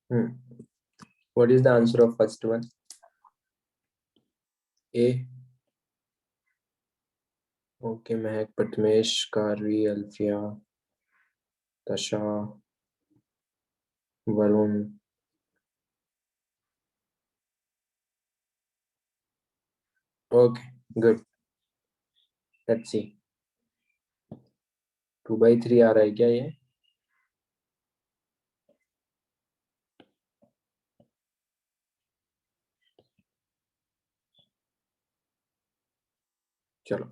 What is the answer of first one? A. Okay, महक, प्रथमेश, कारवी, अल्फिया, तशा, Varun. Okay, good. Let's see. 2/3 आ रहा है क्या ये? चलो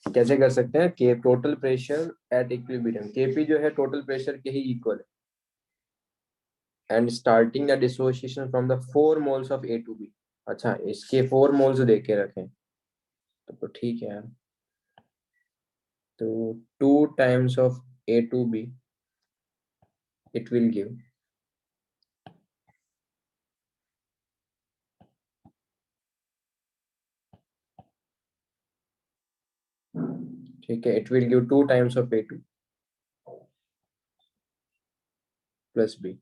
कैसे कर सकते हैं कि total pressure at equilibrium, Kp जो है टोटल प्रेशर के ही इक्वल है, and starting the dissociation from the 4 moles of A two B. अच्छा, इसके 4 मोल्स दे के रखें तो ठीक है यार. तो 2 times of A two B it will give, ठीक है, it will give 2 times of A2 plus B,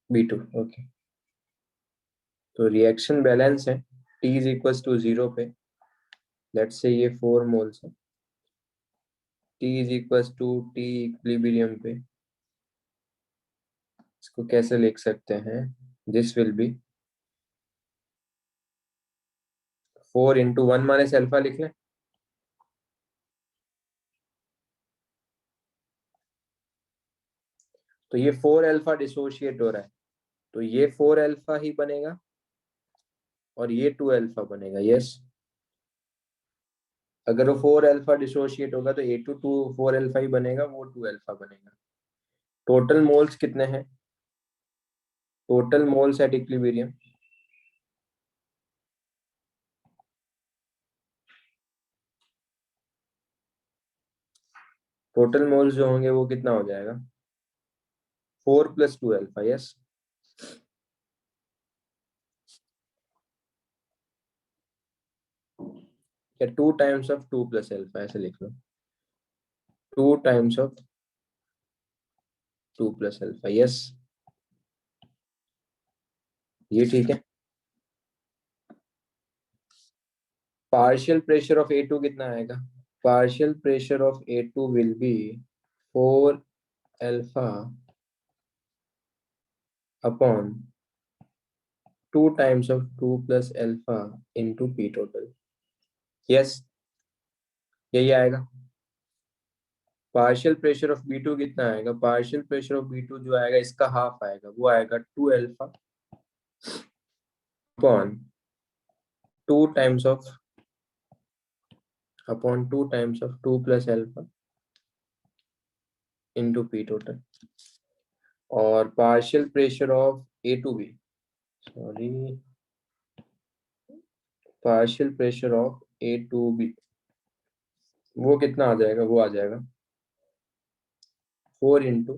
B2. Okay, तो रिएक्शन बैलेंस है, T इज इक्वल टू 0 पे. लेट्स से ये 4 मोल्स है, T is equal to T equilibrium पे. इसको कैसे लिख सकते हैं? This will be 4 into 1 minus alpha लिख लें. तो ये 4 अल्फा डिसोशिएट हो रहा है, तो ये 4 अल्फा ही बनेगा और ये 2 अल्फा बनेगा. यस, अगर वो 4 अल्फा डिसोशिएट होगा तो A2 4 अल्फा ही बनेगा, वो 2 अल्फा बनेगा. टोटल मोल्स कितने हैं? Total moles at equilibrium, total moles जो होंगे वो कितना हो जाएगा? 4 + 2 अल्फा. यस, या 2 टाइम्स ऑफ 2 + अल्फा, ऐसे लिख लो. 2 टाइम्स ऑफ 2 + अल्फा. यस, ये ठीक है. पार्शियल प्रेशर ऑफ A2 कितना आएगा? Partial pressure of A2 will be 4 alpha upon 2 times of 2 + alpha into P total. Yes, यही आएगा. पार्शियल प्रेशर ऑफ B2 कितना आएगा? पार्शियल प्रेशर ऑफ B2 जो आएगा इसका हाफ आएगा, वो आएगा 2 alpha upon 2 times of 2 + alpha into P total. और partial pressure of A2B, sorry, partial pressure of A2B वो कितना आ जाएगा? वो आ जाएगा 4 into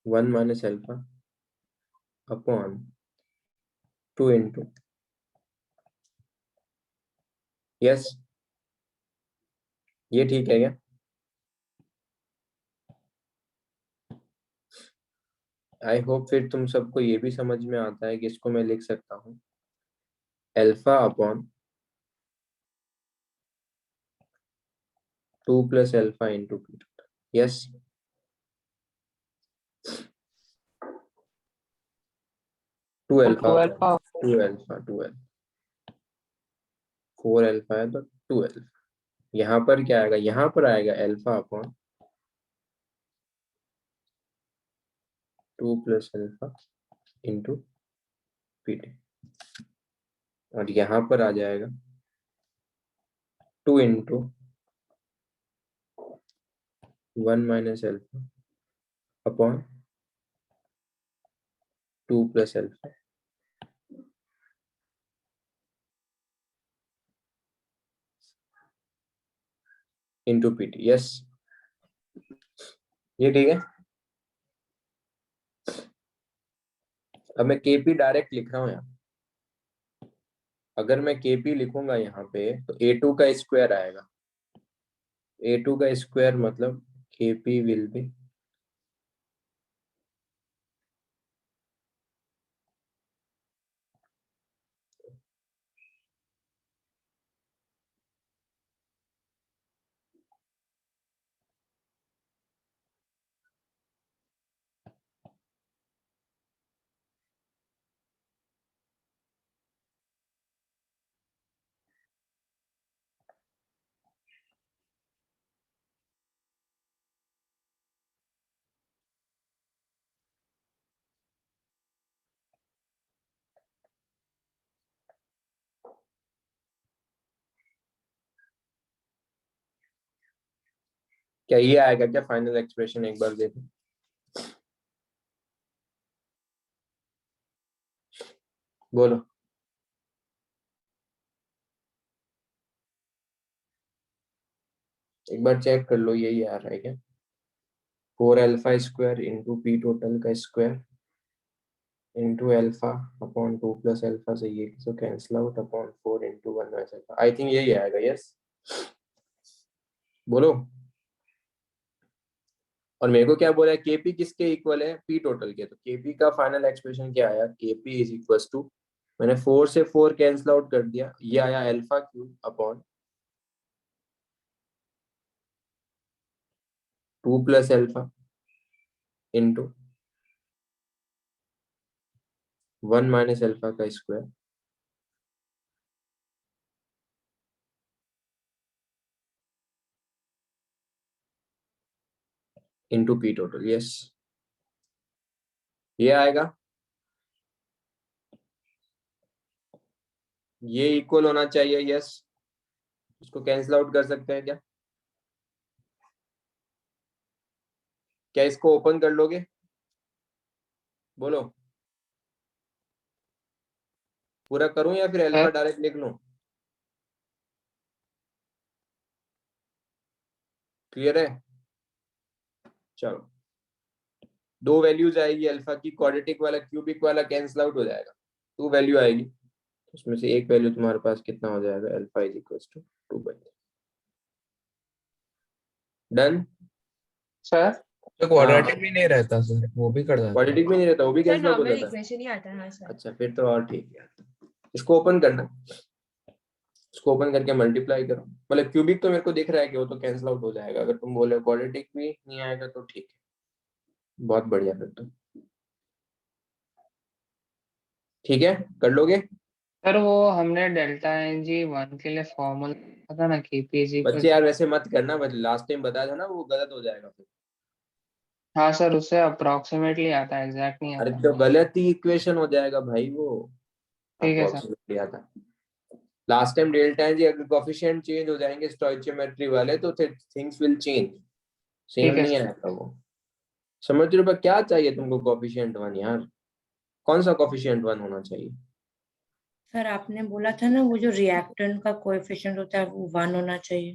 1 minus alpha upon 2 into. Yes, ये ठीक है क्या? आई होप फिर तुम सबको ये भी समझ में आता है कि इसको मैं लिख सकता हूँ alpha upon 2 + alpha into P total. Yes, 2 alpha, 2 alpha, 2 alpha, 4 alpha है तो 2 अल्फा. यहाँ पर क्या आएगा? यहाँ पर आएगा alpha upon 2 + alpha into P T, और यहाँ पर आ जाएगा 2 into 1 minus alpha upon 2 + alpha into P T. Yes, ये ठीक है. अब मैं KP डायरेक्ट लिख रहा हूँ यहाँ. अगर मैं KP लिखूंगा यहाँ पे तो A2 का स्क्वायर आएगा. A2 का स्क्वायर मतलब KP विल बी क्या ये आएगा क्या फाइनल एक्सप्रेशन? एक बार देखो, बोलो। एक बार चेक कर लो, यही आ रहा है क्या? 4 alpha square into P total का square into alpha upon 2 plus alpha से ये तो cancel out upon 4 into 1 minus alpha. I think यही आएगा, यस बोलो। और मेरे को क्या बोला है, केपी किसके इक्वल है? पी टोटल के। तो केपी का फाइनल एक्सप्रेशन क्या आया? केपी इज इक्वल टू, मैंने 4 से 4 कैंसिल आउट कर दिया, ये आया alpha cube upon 2 plus alpha into 1 minus alpha का square into P total. Yes, ये आएगा, ये इक्वल होना चाहिए। यस, इसको कैंसिल आउट कर सकते हैं क्या? क्या इसको ओपन कर लोगे? बोलो, पूरा करूं या फिर अल्फा सर डायरेक्ट लिख लूं? क्लियर है? चलो, दो वैल्यूज आएगी अल्फा की, क्वाड्रेटिक वाला क्यूबिक वाला कैंसिल आउट हो जाएगा, 2 वैल्यू आएगी, उसमें से एक वैल्यू तुम्हारे पास कितना हो जाएगा? Alpha is equal to 2/3। Done. Sir तो हाँ, क्वाड्रेटिक भी नहीं रहता सर, वो भी कर जाता है। क्वाड्रेटिक में नहीं रहता, वो भी सर कैंसिल आउट हो नॉर्मल जाता है। इक्वेशन ही आता है। हाँ सर। अच्छा, फिर तो और ठीक है, इसको ओपन करना, इसको ओपन करके मल्टीप्लाई करो। मतलब क्यूबिक तो मेरे को दिख रहा है कि वो तो कैंसिल आउट हो जाएगा, अगर तुम बोले क्वाड्रेटिक भी नहीं आएगा तो ठीक है, बहुत बढ़िया, फिर तो ठीक है, कर लोगे। सर वो हमने डेल्टा एन जी वन के लिए फॉर्मूला था ना कि पीजी को। बच्चे यार वैसे मत करना, बस लास्ट टाइम बताया था ना, वो गलत हो जाएगा फिर। हाँ सर, उससे अप्रोक्सीमेटली आता है, एग्जैक्ट नहीं अरे आता। तो गलत ही इक्वेशन हो जाएगा भाई वो, ठीक है सर। अप्रोक्सीमेटली आता। लास्ट टाइम डेल्टा है जी, अगर कोफिशिएंट चेंज हो जाएंगे स्टोइचियोमेट्री वाले तो फिर थिंग्स विल चेंज, सेम ठीक है नहीं सर। आएगा वो। समझ रहे हो? पर क्या चाहिए तुमको? कोफिशिएंट 1 यार, कौन सा कोफिशिएंट 1 होना चाहिए? सर आपने बोला था ना वो जो रिएक्टेंट का कोएफिशिएंट होता है वो 1 होना चाहिए।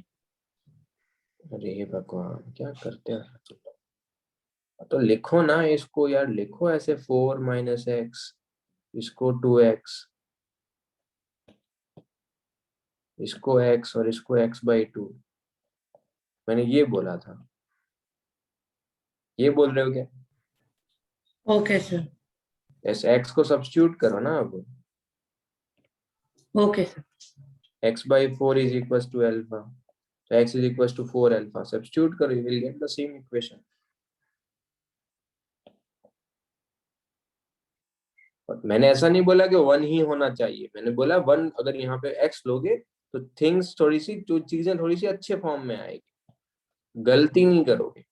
अरे भगवान, क्या करते हैं? तो लिखो ना इसको यार, लिखो ऐसे 4 - x, इसको 2x, इसको x और इसको x/2। मैंने ये बोला था, ये बोल रहे हो क्या? Okay sir. ऐसे x को सब्स्टिट्यूट करो ना अब। Okay sir. x/4 is equal to alpha, तो x is equal to 4 alpha, substitute करो, you will get the same equation. मैंने ऐसा नहीं बोला कि 1 ही होना चाहिए, मैंने बोला 1, अगर यहाँ पे x लोगे तो थिंग्स थोड़ी सी, जो चीजें थोड़ी सी अच्छे फॉर्म में आएगी, गलती नहीं करोगे।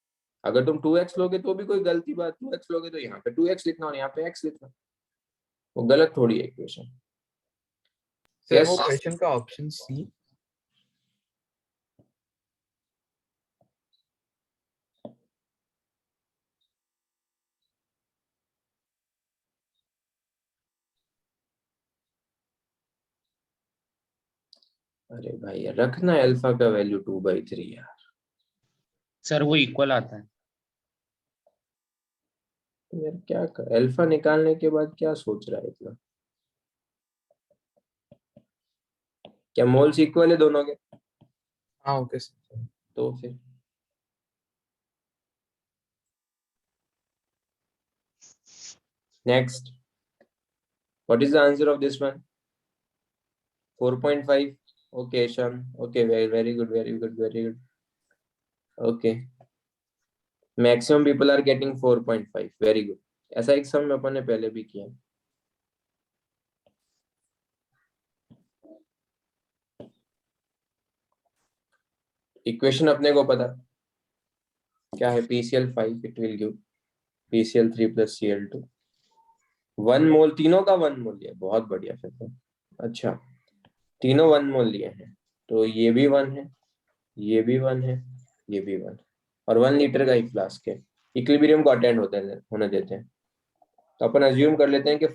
अगर तुम 2x लोगे तो भी कोई गलती बात, 2x लोगे तो यहाँ पे 2x लिखना और यहाँ पे x लिखना, वो गलत थोड़ी है इक्वेशन। सर वो यस, क्वेश्चन का ऑप्शन सी। अरे भाई रखना अल्फा का वैल्यू 2/3 यार। सर वो इक्वल आता है। यार क्या कर, अल्फा निकालने के बाद क्या सोच रहा है इतना? क्या मोल्स इक्वल है दोनों के? हाँ ओके सर। तो फिर next, what is the answer of this one? 4.5। Okay शन, okay, very very good, very good, very good. Okay, maximum people are getting 4.5, very good. ऐसा एक सम अपन ने पहले भी किया। इक्वेशन अपने को पता क्या है, PCl5 it will give PCl3 + Cl2। 1 मोल, तीनों का 1 मोल लिया, बहुत बढ़िया फिर तो। अच्छा, तीनों 1 मोल लिए हैं, तो ये भी 1 है, ये भी 1 है, ये भी 1 है। और 1 लीटर का ही फ्लास्क है, इक्विलिब्रियम को अटेंड होने देते हैं। तो अपन अज्यूम कर लेते हैं कि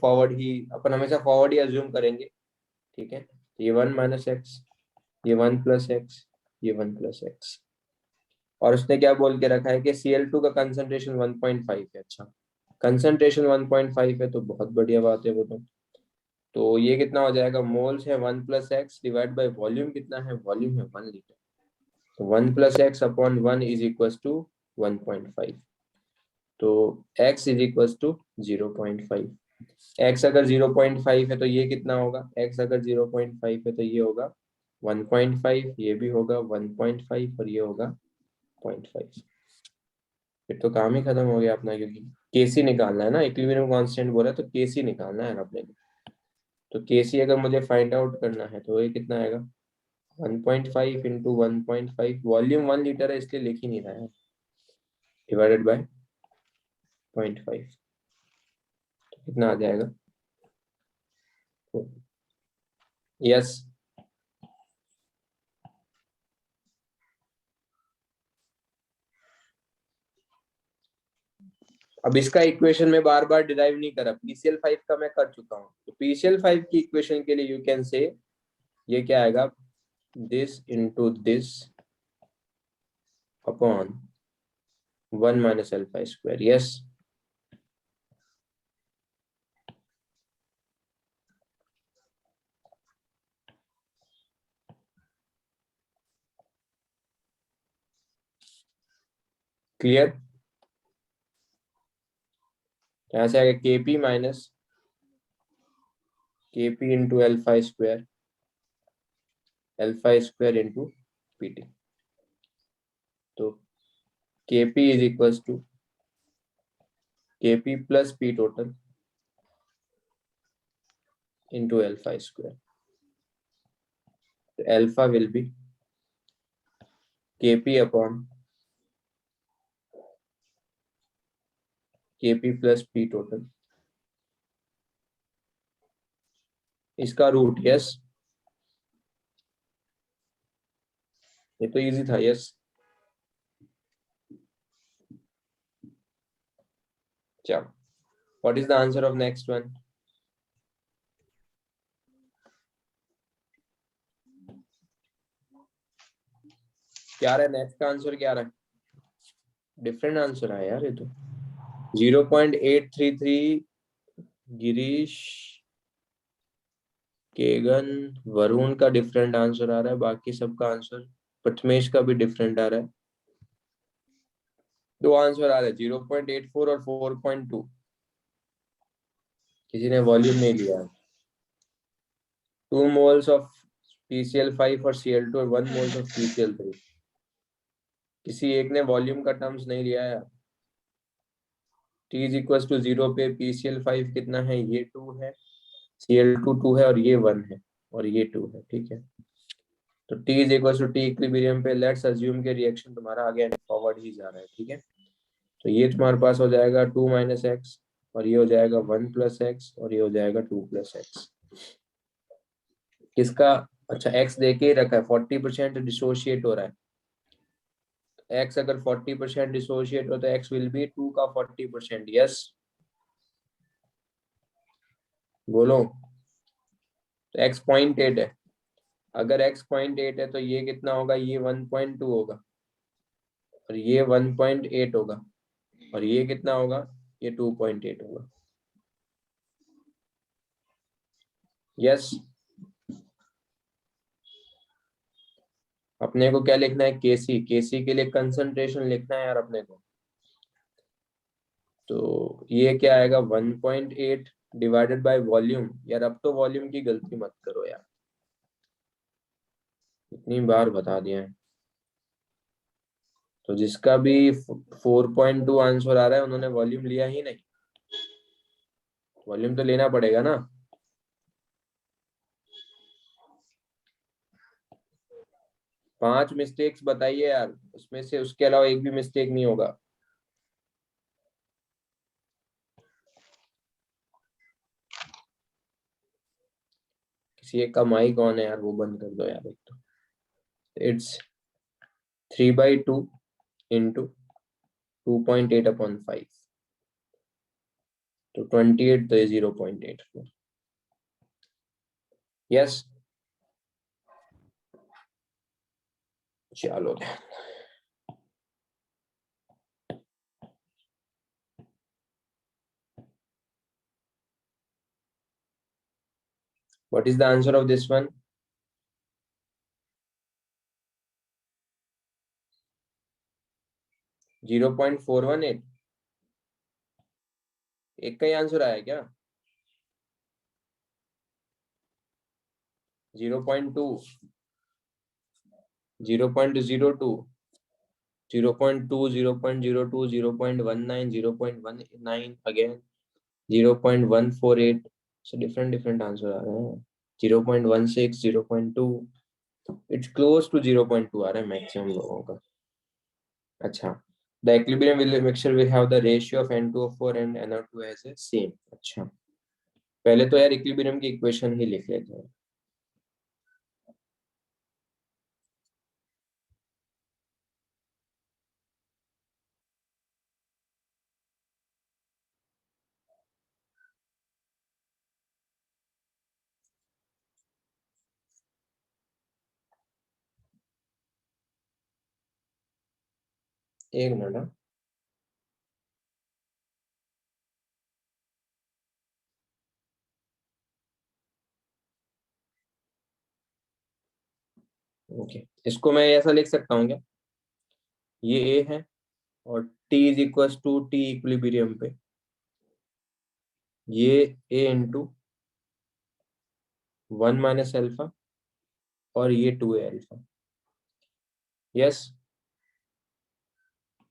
अपन हमेशा फॉरवर्ड ही अज्यूम करेंगे, ठीक है। ये 1 माइनस एक्स, ये 1 प्लस एक्स, ये 1 प्लस एक्स, और उसने क्या बोल के रखा है कि Cl2 का कंसंट्रेशन 1.5 है। अच्छा, कंसंट्रेशन 1.5 है तो बहुत बढ़िया बात है वो तो ये कितना हो जाएगा, मोल्स है 1 plus x divide by volume कितना है, वॉल्यूम है 1 लीटर, तो 1 plus x upon 1 is equal to 1.5, तो x is equal to 0.5। x अगर 0.5 है तो ये कितना होगा, x अगर 0.5 है तो ये होगा 1.5, ये भी होगा 1.5 और ये होगा 0.5। फिर तो काम ही खत्म हो गया अपना, क्योंकि केसी निकालना है ना, इक्विलिब्रियम कांस्टेंट बोला है तो केसी निकालना है अपने को। तो केसी अगर मुझे फाइंड आउट करना है तो ये कितना आएगा, 1.5 इंटू 1.5, वॉल्यूम 1 लीटर है इसलिए लिख ही नहीं रहा है, डिवाइडेड बाय 0.5, तो कितना आ जाएगा, यस। अब इसका इक्वेशन में बार बार डिराइव नहीं करा, PCl5 का मैं कर चुका हूँ, तो PCl5 की इक्वेशन के लिए यू कैन से ये क्या आएगा, this into this upon 1 minus alpha square, yes. Clear, यहाँ से आएगा Kp minus Kp into alpha square into Pt, तो Kp is equal to Kp plus P total into alpha square, तो alpha will be Kp upon Kp plus P total, इसका root, yes. ये तो easy था, yes. चलो, what is the answer of next one, क्या रहा है next का आंसर, क्या रहा है, डिफरेंट आंसर है यार ये तो। 0.833 गिरीश, केगन, वरुण का डिफरेंट आंसर आ रहा है, बाकी सबका आंसर, प्रथमेश का भी डिफरेंट आ रहा है। दो आंसर आ रहे हैं 0.84 और 4.2, किसी ने वॉल्यूम नहीं लिया है। 2 मोल्स ऑफ PCl5 और Cl2 और 1 मोल्स ऑफ PCl3, किसी एक ने वॉल्यूम का टर्म्स नहीं लिया है। T इज इक्वल टू 0 पे PCl5 कितना है, ये 2 है, Cl2 2 है और ये 1 है और ये 2 है, ठीक है। तो T is equal to T equilibrium पे लेट्स अज्यूम के रिएक्शन तुम्हारा आगे फॉरवर्ड ही जा रहा है, ठीक है। तो ये तुम्हारे पास हो जाएगा 2 माइनस एक्स, और ये हो जाएगा 1 प्लस एक्स, और ये हो जाएगा 2 प्लस एक्स। किसका, अच्छा एक्स दे के ही रखा है, 40% डिसोशिएट हो रहा है, एक्स अगर 40% डिसोशिएट हो तो एक्स विल बी 2 का 40%, यस बोलो। तो एक्स 0.8 है, अगर एक्स 0.8 है तो ये कितना होगा, ये 1.2 होगा और ये 1.8 होगा, और ये कितना होगा, ये 2.8 होगा, यस। अपने को क्या लिखना है, केसी के लिए कंसंट्रेशन लिखना है यार अपने को। तो ये क्या आएगा, 1.8 डिवाइडेड बाय वॉल्यूम, यार अब तो वॉल्यूम की गलती मत करो यार, इतनी बार बता दिया है। तो जिसका भी 4.2 आंसर आ रहा है उन्होंने वॉल्यूम लिया ही नहीं, वॉल्यूम तो लेना पड़ेगा ना। पांच मिस्टेक्स बताइए यार, उसमें से उसके अलावा एक भी मिस्टेक नहीं होगा। किसी एक का माइक ऑन है यार, वो बंद कर दो यार एक तो। इट्स 3/2 इंटू 2.8 अपॉन 5, तो 28, तो ये 0.84। यस, चलो what is the answer of this one? Zero point four one eight, एक का ही आंसर आया क्या? 0.2, 0.02, 0.2, 0.02, 0.19, 0.19 again, 0.148, so different आंसर आ रहे हैं। 0.16, 0.2, it's close to 0.2 आ रहा है मैक्सिमम लोगों का। अच्छा, the equilibrium mixture will have the ratio of N2O4 and NO2 as a same। अच्छा, पहले तो यार इक्विलिब्रियम की इक्वेशन ही लिख लेते हैं। एक मिनट, ओके, इसको मैं ऐसा लिख सकता हूँ क्या? ये ए है और T is equal to T equilibrium पे ये ए इंटू 1 माइनस अल्फा और ये 2 है अल्फा। यस,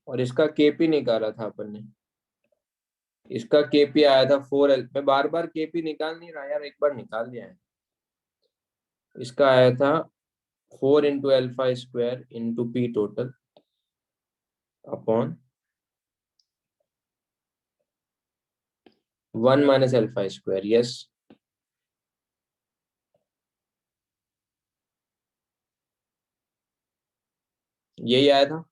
और इसका केपी निकाला था अपन ने, इसका केपी आया था 4 मैं बार बार केपी निकाल नहीं रहा यार, एक बार निकाल दिया है। इसका आया था 4 into alpha square into P total upon 1 minus alpha square. Yes, यही आया था।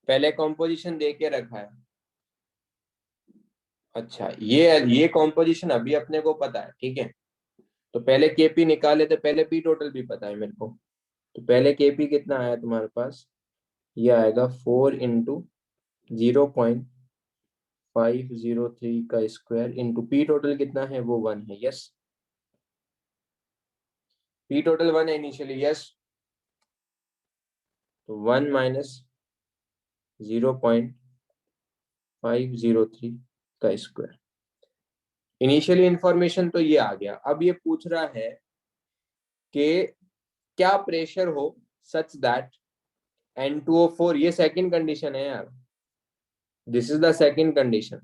पहले कॉम्पोजिशन दे के रखा है। अच्छा, ये कॉम्पोजिशन अभी अपने को पता है, ठीक है। तो पहले केपी निकाले थे, पहले पी टोटल भी पता है मेरे को। तो पहले केपी कितना आया तुम्हारे पास? ये आएगा 4 इंटू 0.503 का स्क्वायर इंटू पी टोटल कितना है, वो 1 है। यस, पी टोटल 1 है इनिशियली। यस, तो 1 माइनस 0.503 का स्क्वायर। इनिशियली इंफॉर्मेशन तो ये आ गया। अब ये पूछ रहा है कि क्या प्रेशर हो सच दैट N2O4, ये सेकंड कंडीशन है यार, this is the second condition.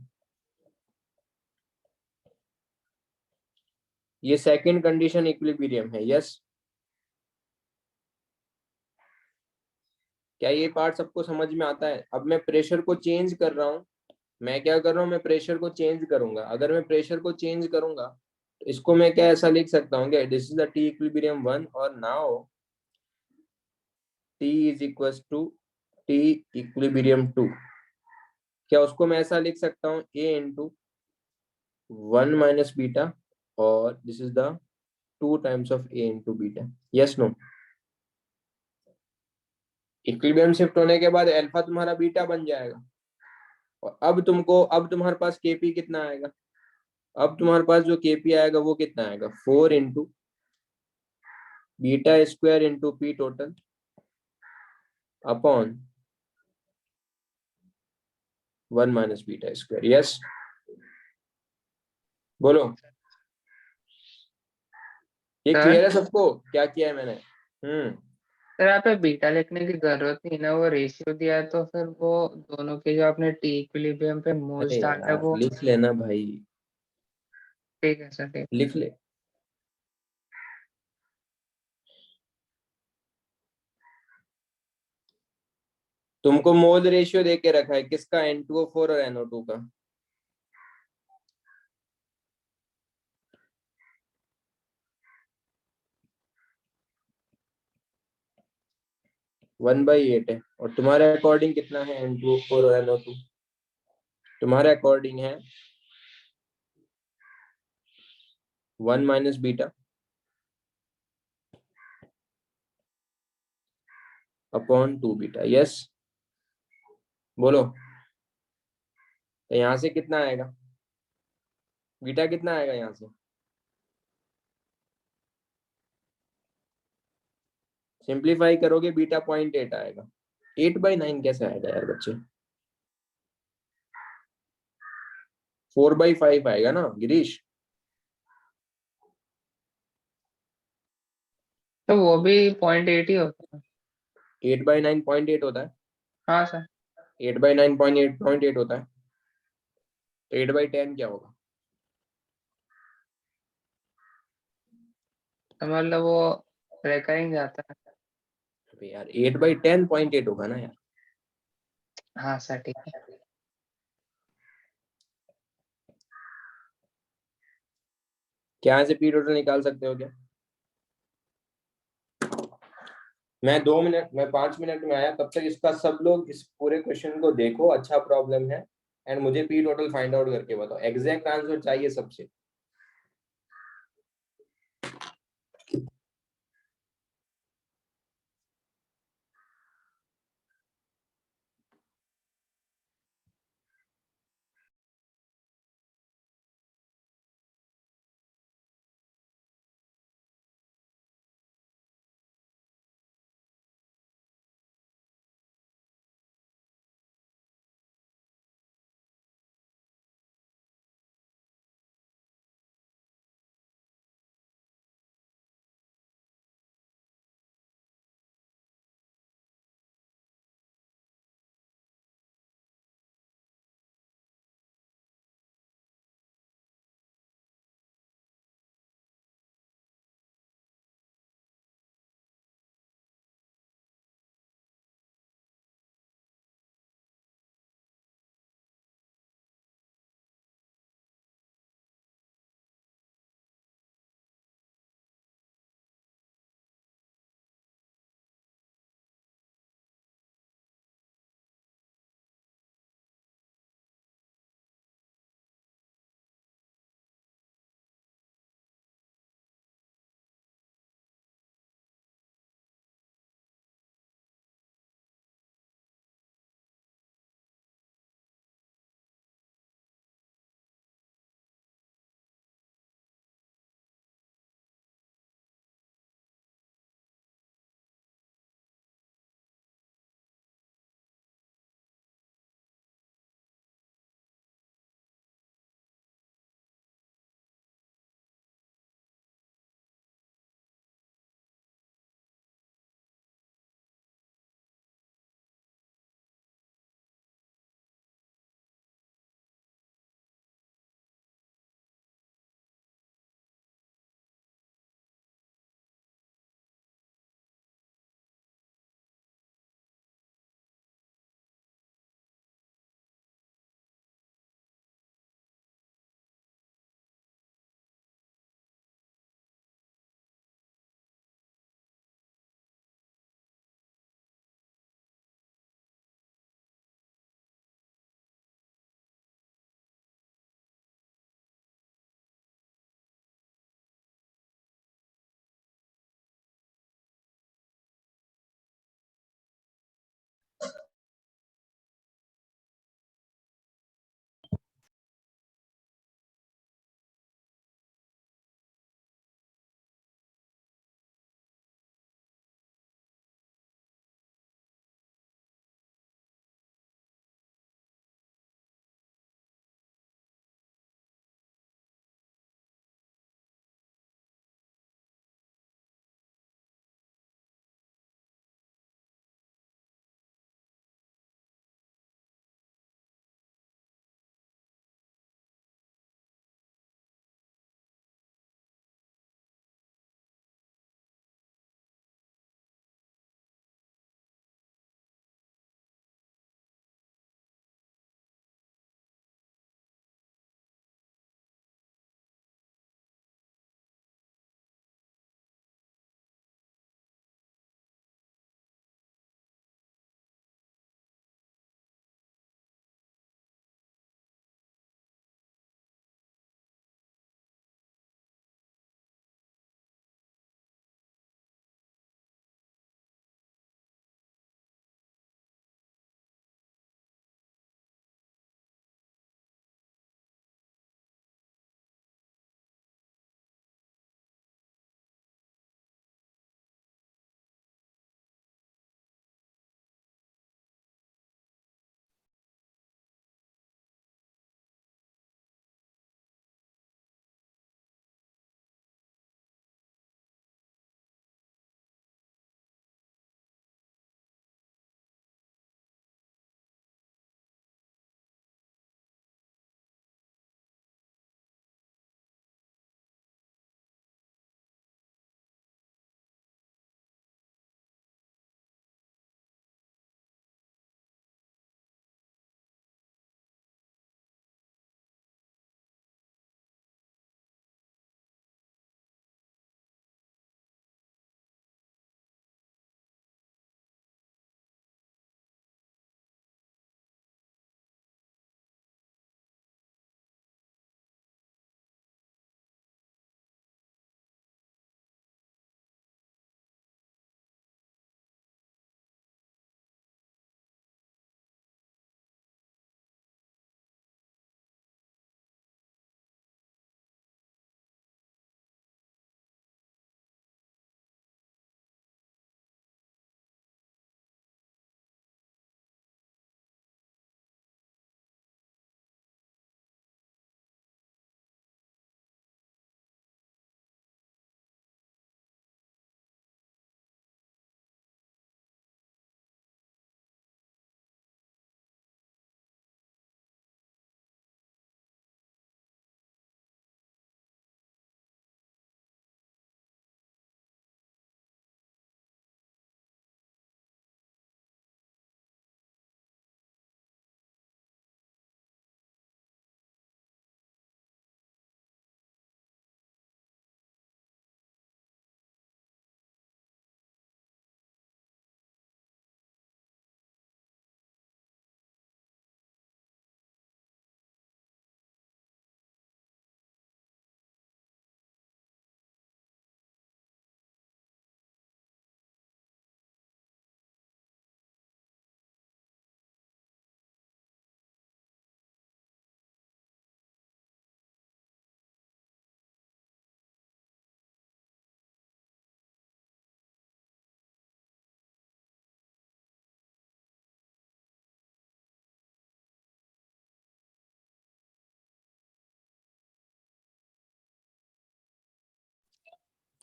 ये सेकंड कंडीशन इक्विलिब्रियम है। यस, क्या ये पार्ट सबको समझ में आता है? अब मैं प्रेशर को चेंज कर रहा हूं, मैं क्या कर रहा हूं, मैं प्रेशर को चेंज करूंगा। अगर मैं प्रेशर को चेंज करूंगा तो इसको मैं क्या ऐसा लिख सकता हूँ क्या, this is the T equilibrium 1 और now T is equal to T equilibrium 2। क्या उसको मैं ऐसा लिख सकता हूँ, ए इंटू 1 माइनस बीटा और this is the 2 times of A into beta. Yes no? Equilibrium shift होने के बाद अल्फा तुम्हारा बीटा बन जाएगा। और अब तुम्हारे पास केपी कितना आएगा? अब तुम्हारे पास जो केपी आएगा वो कितना आएगा, 4 into beta square into P total upon 1 minus beta square. Yes, बोलो, ये सर क्लियर है सबको क्या किया है मैंने? सर यहाँ पे बीटा लिखने की जरूरत नहीं ना, वो रेशियो दिया है तो फिर वो दोनों के जो आपने टी इक्विलिब्रियम पे मोल्स अरे डाला है यार वो लिख लेना भाई, ठीक है सर, ठीक। लिख ले। तुमको मोल रेशियो दे के रखा है किसका, N2O4 और NO2 का। 1/8 है, और तुम्हारे अकॉर्डिंग कितना है N2O4 और NO2? तुम्हारे अकॉर्डिंग है 1 minus beta upon 2 beta. Yes, बोलो। तो यहाँ से कितना आएगा? बीटा कितना आएगा यहाँ से? सिंप्लीफाई करोगे बीटा 0.8 आएगा। 8/9 कैसे आएगा यार बच्चे? 4/5 आएगा ना गिरीश? तो वो भी 0.8 ही होता है। 8/9 0.8 होता है। हाँ सर। 8/9 0.8 होता है। तो 8/10 क्या होगा? तो मतलब वो रिकरिंग जाता है। अबे यार 8/10 0.8 होगा ना यार। हाँ सर ठीक है। क्या यहाँ से पी टोटल निकाल सकते हो क्या? मैं 2 मिनट, मैं 5 मिनट में आया, तब तक इसका सब लोग इस पूरे क्वेश्चन को देखो, अच्छा प्रॉब्लम है, एंड मुझे पी टोटल फाइंड आउट करके बताओ। एग्जैक्ट आंसर चाहिए सबसे।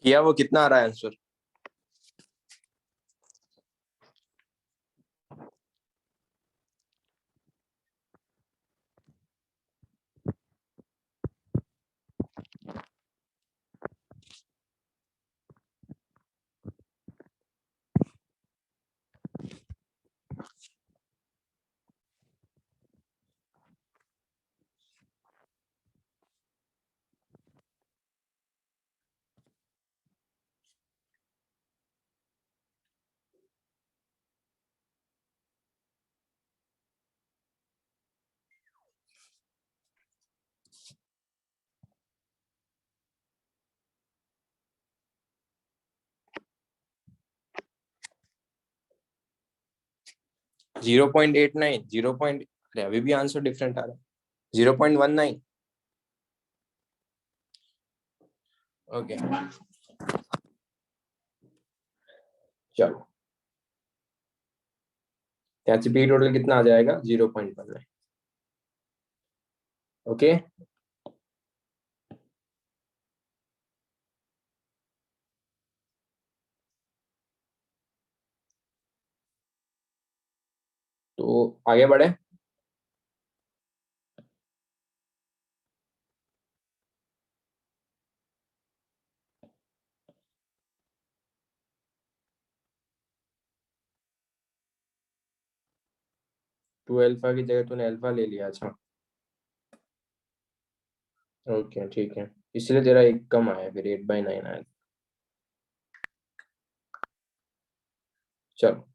किया, वो कितना आ रहा है answer? Zero point eight nine, अरे अभी भी आंसर डिफरेंट आ रहा है। 0.19। ओके चलो, एचपी टोटल कितना आ जाएगा? 0.19। ओके तो आगे बढ़े। टू अल्फा की जगह तूने अल्फा ले लिया। अच्छा ओके ठीक है, इसलिए तेरा एक कम आया, फिर 8/9 आया। चलो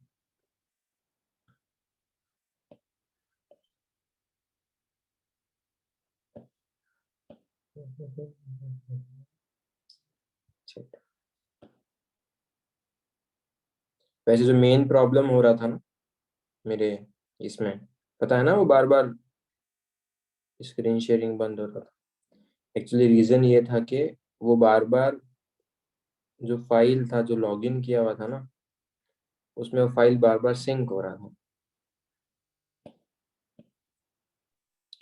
वैसे जो मेन प्रॉब्लम हो रहा था ना मेरे इसमें, पता है ना, वो बार बार स्क्रीन शेयरिंग बंद हो रहा था। एक्चुअली रीजन ये था कि वो बार बार जो फाइल था, जो लॉगिन किया हुआ था ना, उसमें वो फाइल बार बार सिंक हो रहा था।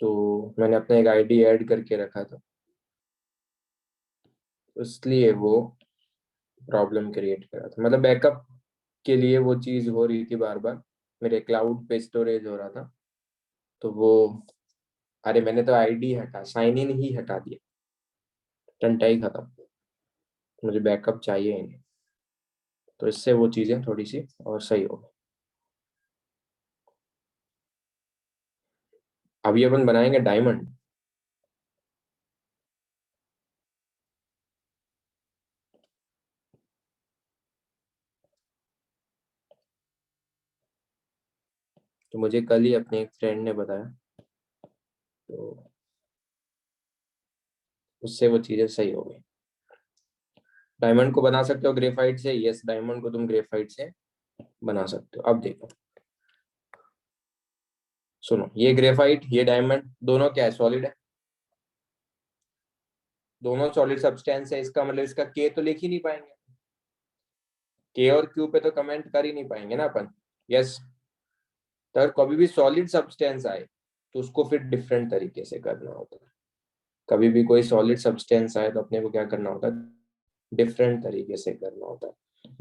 तो मैंने अपना एक आईडी ऐड करके रखा था, इसलिए वो प्रॉब्लम क्रिएट कर रहा था। मतलब बैकअप के लिए वो चीज हो रही थी बार बार, मेरे क्लाउड पे स्टोरेज हो रहा था। तो वो, अरे मैंने तो आईडी हटा, साइन इन ही हटा दिया, टंटा ही खत्म, मुझे बैकअप चाहिए ही नहीं। तो इससे वो चीजें थोड़ी सी और सही हो गई। अभी अपन बनाएंगे डायमंड। तो मुझे कल ही अपने एक फ्रेंड ने बताया, तो उससे वो चीजें सही हो गई। डायमंड को बना सकते हो ग्रेफाइट से, यस डायमंड को तुम ग्रेफाइट से बना सकते हो। अब देखो सुनो, ये ग्रेफाइट ये डायमंड दोनों क्या है? सॉलिड है, दोनों सॉलिड सब्सटेंस है। इसका मतलब इसका के तो लिख ही नहीं पाएंगे, के और क्यू पे तो कमेंट कर ही नहीं पाएंगे ना अपन। यस, तो अगर कभी भी सॉलिड सब्सटेंस आए तो उसको फिर डिफरेंट तरीके से करना होता है। कभी भी कोई सॉलिड सब्सटेंस आए तो अपने को क्या करना होता है? डिफरेंट तरीके से करना होता है।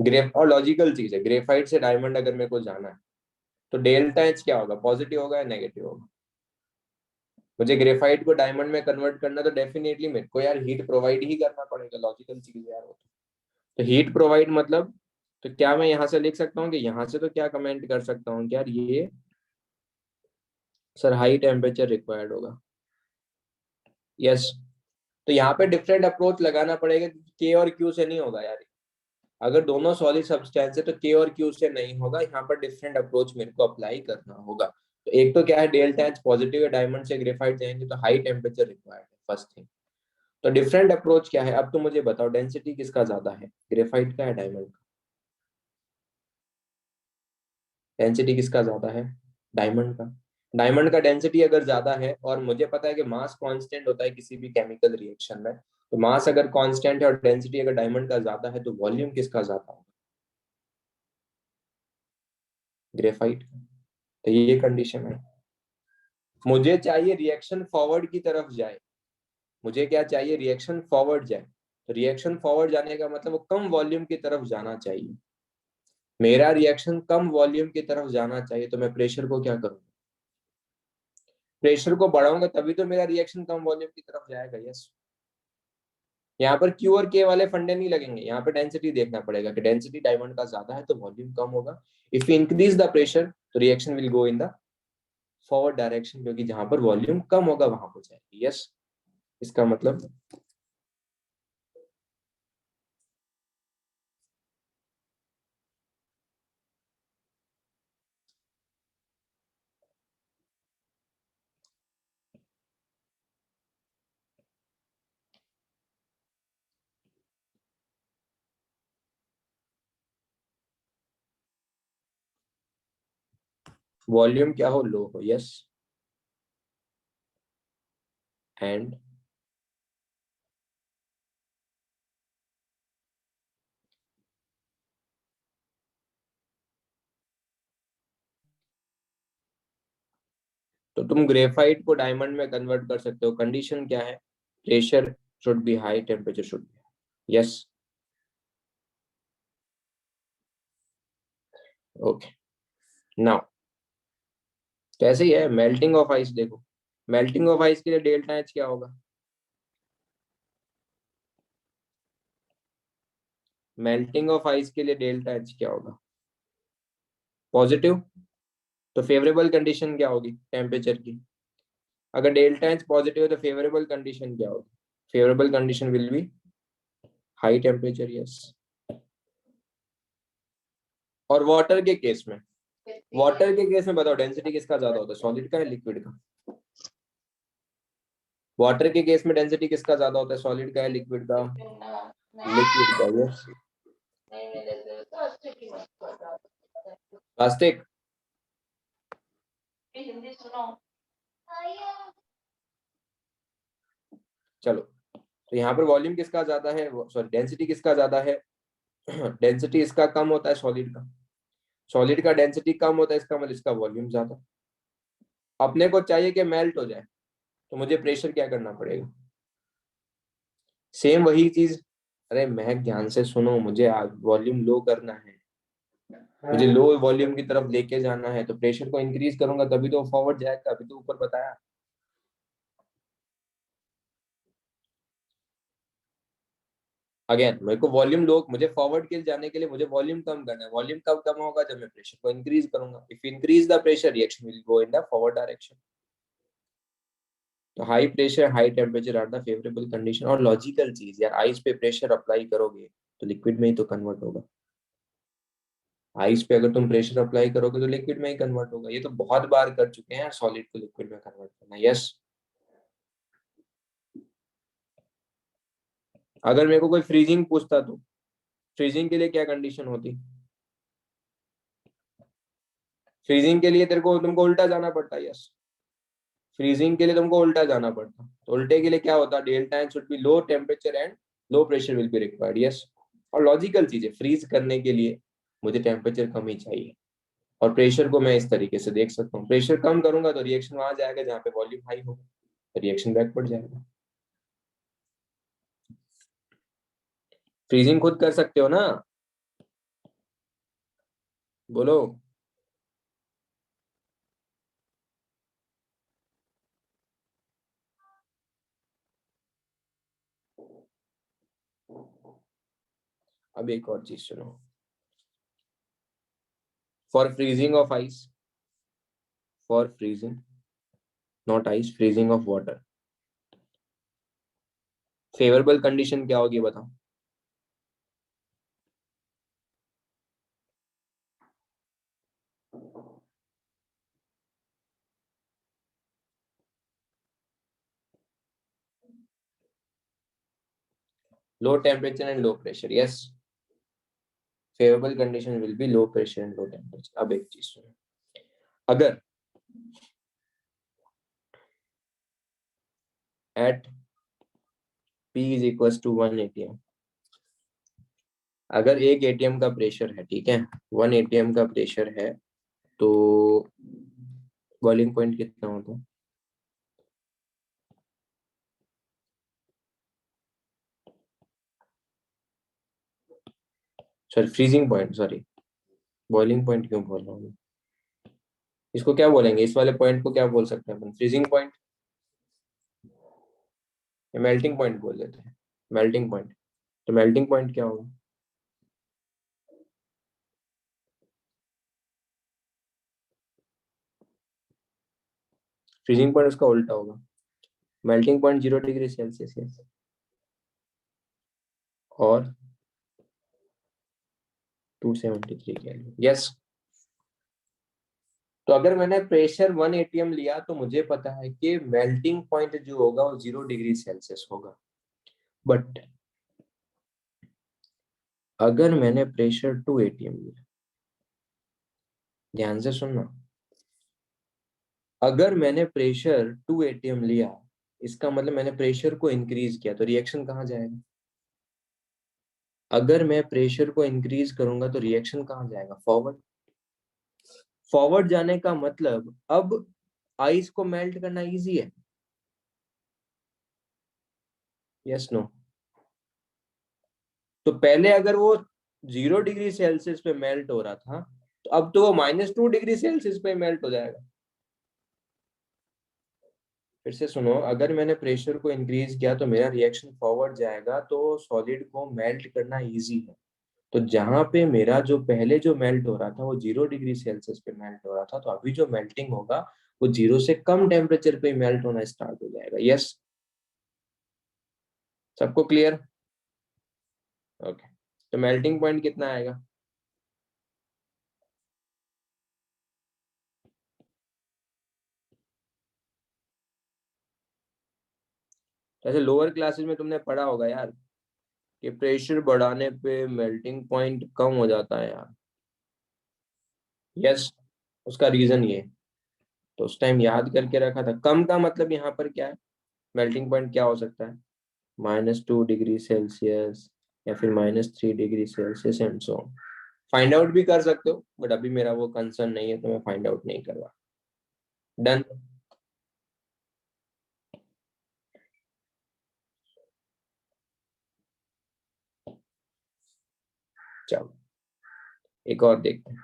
ग्रेफ और लॉजिकल चीज है, ग्रेफाइट से डायमंड अगर मेरे को जाना है तो डेल्टा एच क्या होगा? पॉजिटिव होगा या नेगेटिव होगा? मुझे ग्रेफाइट को डायमंड में कन्वर्ट करना तो डेफिनेटली मेरे को यार हीट प्रोवाइड ही करना पड़ेगा, लॉजिकल चीज यार वो। तो हीट प्रोवाइड मतलब, तो क्या मैं यहाँ से लिख सकता हूँ कि यहाँ से तो क्या कमेंट कर सकता हूँ कि यार ये सर हाई टेम्परेचर रिक्वायर्ड होगा। यस, तो यहाँ पे डिफरेंट अप्रोच लगाना पड़ेगा, के और क्यू से नहीं होगा यार। अगर दोनों सॉलिड सब्सटेंस है तो के और क्यू से नहीं होगा, यहाँ पर डिफरेंट अप्रोच मेरे को अप्लाई करना होगा। तो एक तो क्या है, डेल्टा एच पॉजिटिव है, डायमंड से ग्रेफाइट जाएंगे तो हाई टेम्परेचर रिक्वायर्ड है, फर्स्ट थिंग। तो डिफरेंट अप्रोच क्या है? अब तो मुझे बताओ डेंसिटी किसका ज्यादा है, ग्रेफाइट का या डायमंड का? डेंसिटी किसका ज्यादा है? डायमंड का। डायमंड का डेंसिटी अगर ज्यादा है, और मुझे पता है कि मास कांस्टेंट होता है किसी भी केमिकल रिएक्शन में, तो मास अगर कांस्टेंट है और डेंसिटी अगर डायमंड का ज्यादा है तो वॉल्यूम किसका ज्यादा होगा? ग्रेफाइट का। तो ये कंडीशन है। मुझे चाहिए रिएक्शन फॉरवर्ड की तरफ जाए, मुझे क्या चाहिए? रिएक्शन फॉरवर्ड जाए। तो रिएक्शन फॉरवर्ड जाने का मतलब वो कम वॉल्यूम की तरफ जाना चाहिए। मेरा रिएक्शन कम वॉल्यूम की तरफ जाना चाहिए, तो मैं प्रेशर को क्या करूंगा, प्रेशर को बढ़ाऊंगा तभी तो मेरा रिएक्शन कम वॉल्यूम की तरफ जाएगा। यस, यहाँ पर क्यू और के वाले फंडे नहीं लगेंगे, यहाँ पे डेंसिटी देखना पड़ेगा कि डेंसिटी डायमंड का ज्यादा है तो वॉल्यूम कम होगा। If you increase the pressure तो reaction will go in the forward direction, क्योंकि जहां पर वॉल्यूम कम होगा वहां पर जाएगी। यस, इसका मतलब वॉल्यूम क्या हो, लो हो। यस, एंड तो तुम ग्रेफाइट को डायमंड में कन्वर्ट कर सकते हो। कंडीशन क्या है, pressure should be high, temperature should be. Yes, okay. Now कैसे ही है मेल्टिंग ऑफ आइस, देखो मेल्टिंग ऑफ आइस के लिए डेल्टा एच क्या होगा, मेल्टिंग ऑफ आइस के लिए डेल्टा एच क्या होगा, पॉजिटिव। तो फेवरेबल कंडीशन क्या होगी टेम्परेचर की, अगर डेल्टा एच पॉजिटिव है तो फेवरेबल कंडीशन क्या होगी, favourable condition will B high temperature. Yes, और वाटर के केस में, वाटर के केस में बताओ डेंसिटी किसका ज्यादा होता है, सॉलिड का या लिक्विड का। वाटर के केस में डेंसिटी किसका ज्यादा होता है, सॉलिड का या लिक्विड का, लिक्विड का। Yes, plastic. चलो, तो यहाँ पर वॉल्यूम किसका ज्यादा है, सॉरी डेंसिटी किसका ज्यादा है, डेंसिटी इसका कम होता है सॉलिड का, सॉलिड का डेंसिटी कम होता है, इसका मतलब इसका वॉल्यूम ज्यादा। अपने को चाहिए कि मेल्ट हो जाए, तो मुझे प्रेशर क्या करना पड़ेगा, सेम वही चीज। अरे मैं ध्यान से सुनो, मुझे वॉल्यूम लो करना है, मुझे लो वॉल्यूम की तरफ लेके जाना है, तो प्रेशर को इंक्रीज करूंगा तभी तो फॉरवर्ड जाएगा, अभी तो ऊपर बताया। अगेन मेरे को वॉल्यूम लो, मुझे फॉरवर्ड के जाने के लिए मुझे वॉल्यूम कम करना है, वॉल्यूम कब कम होगा, जब मैं प्रेशर को इंक्रीज करूंगा। If increase the pressure reaction will go in the forward direction. तो high pressure high temperature are the favourable condition. और लॉजिकल चीज यार, आइस पे प्रेशर अप्लाई करोगे तो लिक्विड में ही तो कन्वर्ट होगा, आइस पे अगर तुम प्रेशर अप्लाई करोगे तो लिक्विड में ही कन्वर्ट होगा। ये तो बहुत बार कर चुके हैं सॉलिड को लिक्विड में कन्वर्ट करना। यस, अगर मेरे को कोई फ्रीजिंग पूछता तो फ्रीजिंग के लिए क्या कंडीशन होती, फ्रीजिंग के लिए तेरे को तुमको उल्टा जाना पड़ता। यस, फ्रीजिंग के लिए तुमको उल्टा जाना पड़ता, तो उल्टे के लिए क्या होता, delta N should be low temperature and low pressure will be required. Yes, और लॉजिकल चीज है, फ्रीज करने के लिए मुझे टेम्परेचर कम ही चाहिए, और प्रेशर को मैं इस तरीके से देख सकता हूँ, प्रेशर कम करूंगा तो रिएक्शन वहां जाएगा जहाँ पे वॉल्यूम हाई होगा, रिएक्शन बैकवर्ड जाएगा। फ्रीजिंग खुद कर सकते हो ना, बोलो। अब एक और चीज सुनो, for freezing of ice, for freezing not ice, freezing of water, favourable condition क्या होगी बताओ, low temperature and low pressure. Yes, favourable condition will be low pressure and low temperature. अब एक चीज सुनो, अगर at P is equal to 1 atm, अगर एक एटीएम का प्रेशर है, ठीक है 1 atm का प्रेशर है, तो बॉइलिंग पॉइंट कितना होता है, sorry freezing point, sorry boiling point क्यों बोल रहा हूँ? इसको क्या बोलेंगे, इस वाले पॉइंट को क्या बोल सकते हैं अपन? फ्रीजिंग पॉइंट या मेल्टिंग पॉइंट बोल देते हैं? Melting point. तो मेल्टिंग पॉइंट क्या होगा? फ्रीजिंग पॉइंट उसका उल्टा होगा। Melting point 0 degree Celsius, yes. और 273 केल्विन, यस। तो अगर मैंने प्रेशर 1 atm लिया तो मुझे पता है कि मेल्टिंग पॉइंट जो होगा वो 0 डिग्री सेल्सियस होगा। बट अगर मैंने प्रेशर 2 atm लिया, ध्यान से सुनना, अगर मैंने प्रेशर 2 atm लिया, इसका मतलब मैंने प्रेशर को इंक्रीज किया, तो रिएक्शन कहाँ जाएगा? अगर मैं प्रेशर को इंक्रीज करूंगा तो रिएक्शन कहाँ जाएगा? फॉरवर्ड। फॉरवर्ड जाने का मतलब अब आइस को मेल्ट करना इजी है, यस नो? तो पहले अगर वो 0 डिग्री सेल्सियस पे मेल्ट हो रहा था, तो अब तो वो -2 डिग्री सेल्सियस पे मेल्ट हो जाएगा। फिर से सुनो, अगर मैंने प्रेशर को इंक्रीज किया तो मेरा रिएक्शन फॉरवर्ड जाएगा, तो सॉलिड को मेल्ट करना इजी है। तो जहां पे मेरा जो पहले जो मेल्ट हो रहा था वो 0 डिग्री सेल्सियस पे मेल्ट हो रहा था, तो अभी जो मेल्टिंग होगा वो 0 से कम टेम्परेचर पे मेल्ट होना स्टार्ट हो जाएगा, यस। सबको क्लियर? ओके। तो मेल्टिंग पॉइंट कितना आएगा? ऐसे लोअर क्लासेस में तुमने पढ़ा होगा यार कि प्रेशर बढ़ाने पे मेल्टिंग पॉइंट कम हो जाता है यार, यस। उसका रीजन ये, तो उस टाइम याद करके रखा था। कम का मतलब यहाँ पर क्या है? मेल्टिंग पॉइंट क्या हो सकता है? -2 डिग्री सेल्सियस या फिर -3 degree Celsius and so on. Find out भी कर सकते हो, बट अभी मेरा वो कंसर्न नहीं है तो मैं फाइंड आउट नहीं करवा। डन। चलो एक और देखते हैं।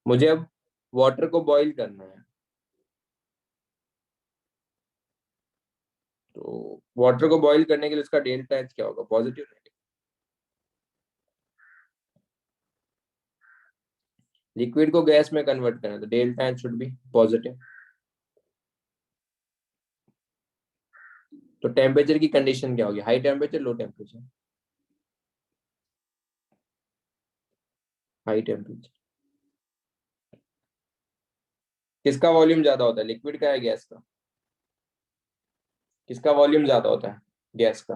मुझे अब वाटर को बॉईल करना है, तो वाटर को बॉईल करने के लिए उसका डेल्टा एच क्या होगा? Positive, negative? लिक्विड को गैस में कन्वर्ट करना, तो delta H should be positive. तो टेम्परेचर की कंडीशन क्या होगी? High temperature, low temperature? High temperature. किसका वॉल्यूम ज्यादा होता है, लिक्विड का या गैस का? किसका वॉल्यूम ज्यादा होता है? गैस का।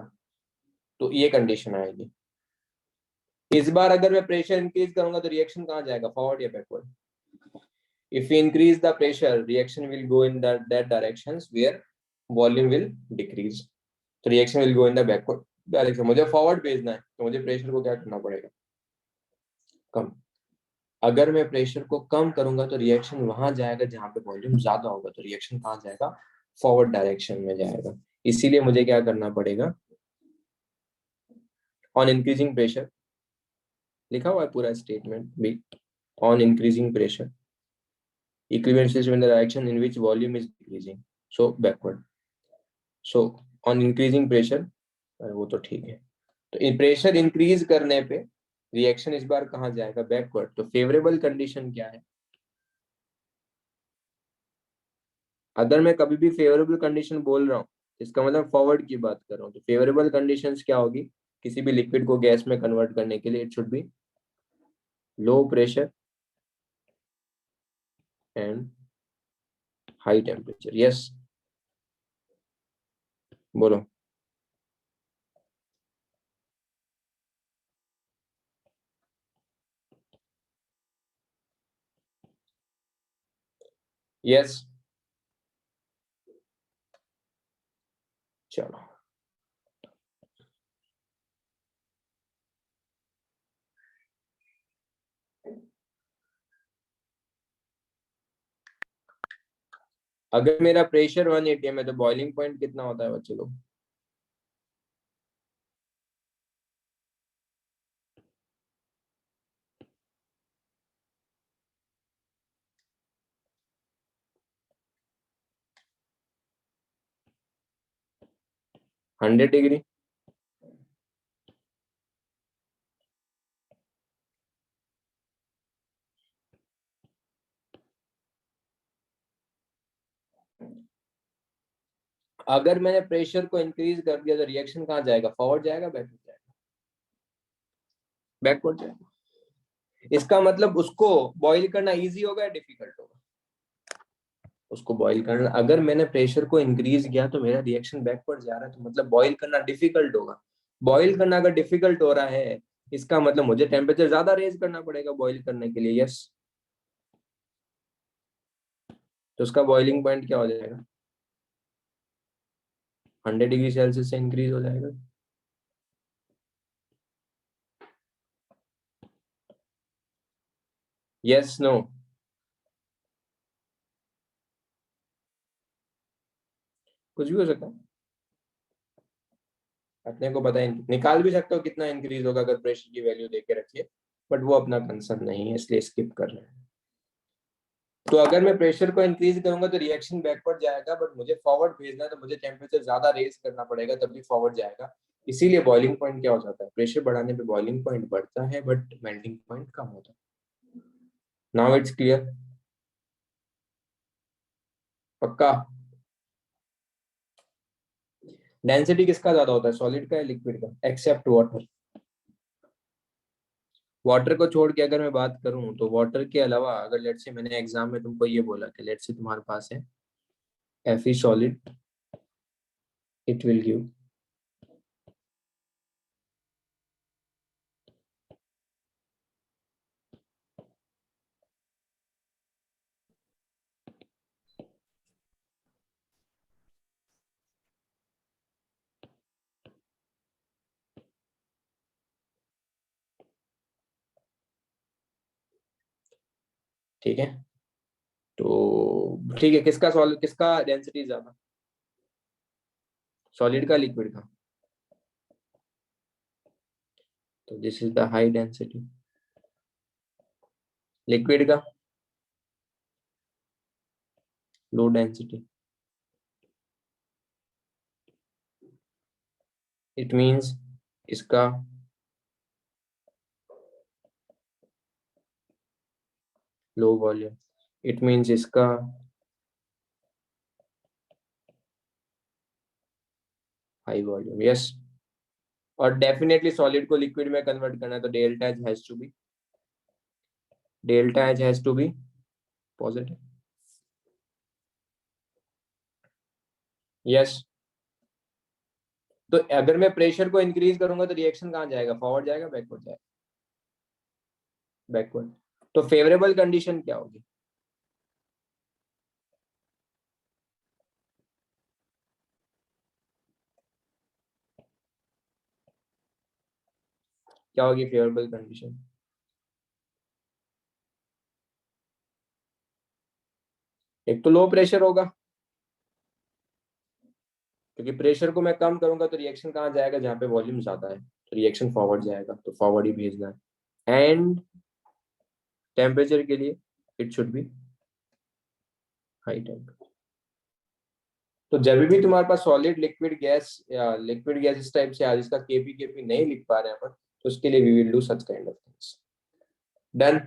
तो ये कंडीशन आएगी। इस बार अगर मैं प्रेशर इंक्रीज करूंगा तो रिएक्शन कहाँ जाएगा? फॉरवर्ड या backward? If we increase the pressure, reaction will go in that directions where volume will decrease. तो reaction will go in the backward direction. मुझे forward भेजना है तो मुझे pressure को क्या करना पड़ेगा? कम। अगर मैं pressure को कम करूंगा तो reaction वहां जाएगा जहां पे volume ज्यादा होगा, तो reaction कहाँ जाएगा? Forward direction में जाएगा। इसीलिए मुझे क्या करना पड़ेगा? On increasing pressure, लिखा हुआ है पूरा स्टेटमेंट भी, on increasing pressure equilibrium system in the direction in which volume is decreasing, so backward. So on increasing pressure, वो तो ठीक है। तो प्रेशर इंक्रीज करने पे रिएक्शन इस बार कहाँ जाएगा? बैकवर्ड। तो फेवरेबल कंडीशन क्या है? अगर मैं कभी भी फेवरेबल कंडीशन बोल रहा हूँ इसका मतलब फॉरवर्ड की बात कर रहा हूँ। तो फेवरेबल कंडीशंस क्या होगी किसी भी लिक्विड को गैस में कन्वर्ट करने के लिए? It should be low pressure and high temperature, yes. बोलो। यस। चलो अगर मेरा प्रेशर 1 atm है तो बॉइलिंग पॉइंट कितना होता है बच्चे लोग? Hundred degree. अगर मैंने प्रेशर को इंक्रीज कर दिया तो रिएक्शन कहाँ जाएगा? फॉरवर्ड जाएगा, बैकवर्ड जाएगा? बैकवर्ड जाएगा। इसका मतलब उसको बॉईल करना इजी होगा या डिफिकल्ट होगा? उसको बॉईल करना, अगर मैंने प्रेशर को इंक्रीज किया तो मेरा रिएक्शन बैकवर्ड जा रहा है, तो मतलब बॉईल करना डिफिकल्ट होगा। बॉईल करना अगर डिफिकल्ट हो रहा है, इसका मतलब मुझे टेम्परेचर ज्यादा रेज करना पड़ेगा बॉईल करने के लिए। यस, तो उसका बॉइलिंग पॉइंट क्या हो जाएगा? 100 डिग्री सेल्सियस से इंक्रीज हो जाएगा। Yes, no? कुछ भी हो सकता है, अपने को पता है। निकाल भी सकते हो कितना इंक्रीज होगा अगर प्रेशर की वैल्यू देके रखिए, बट वो अपना कंसर्न नहीं है, इसलिए स्किप कर रहे हैं। तो अगर मैं प्रेशर को इंक्रीज करूंगा तो रिएक्शन बैकवर्ड जाएगा, बट मुझे फॉरवर्ड भेजना है तो मुझे टेम्परेचर ज्यादा रेज करना पड़ेगा, तभी फॉरवर्ड जाएगा। इसीलिए बॉइलिंग पॉइंट क्या हो जाता है? प्रेशर बढ़ाने पे बॉइलिंग पॉइंट बढ़ता है, बट मेल्टिंग पॉइंट कम होता है। Now it's clear? पक्का? डेंसिटी किसका ज्यादा होता है, सॉलिड का या लिक्विड का, एक्सेप्ट वाटर? वाटर को छोड़ के अगर मैं बात करूं तो वाटर के अलावा, अगर लेट्स से मैंने एग्जाम में तुमको ये बोला कि लेट्स से तुम्हारे पास है Fe solid, it will give ठीक है। तो ठीक है, किसका सॉलिड, किसका डेंसिटी ज्यादा, सॉलिड का लिक्विड का? तो this is the high density. Liquid का लो डेंसिटी। इट मींस इसका लो वॉल्यूम, इट मींस इसका हाई वॉल्यूम। यस, और डेफिनेटली सॉलिड को लिक्विड में कन्वर्ट करना है तो delta H has to be positive. Yes, तो अगर मैं प्रेशर को इंक्रीज करूंगा तो रिएक्शन कहाँ जाएगा? फॉरवर्ड जाएगा, बैकवर्ड जाएगा? बैकवर्ड। तो फेवरेबल कंडीशन क्या होगी? क्या होगी फेवरेबल कंडीशन? एक तो लो प्रेशर होगा, क्योंकि प्रेशर को मैं कम करूंगा तो रिएक्शन कहाँ जाएगा? जहाँ पे वॉल्यूम ज्यादा है, तो रिएक्शन फॉरवर्ड जाएगा, तो फॉरवर्ड ही भेजना है। एंड टेम्परेचर के लिए it should be high temperature. तो जब भी तुम्हारे पास सॉलिड, लिक्विड, गैस या लिक्विड गैस इस टाइप से आज इसका केपी नहीं लिख पा रहे हैं अपन, तो उसके लिए we will do such kind of things. Done?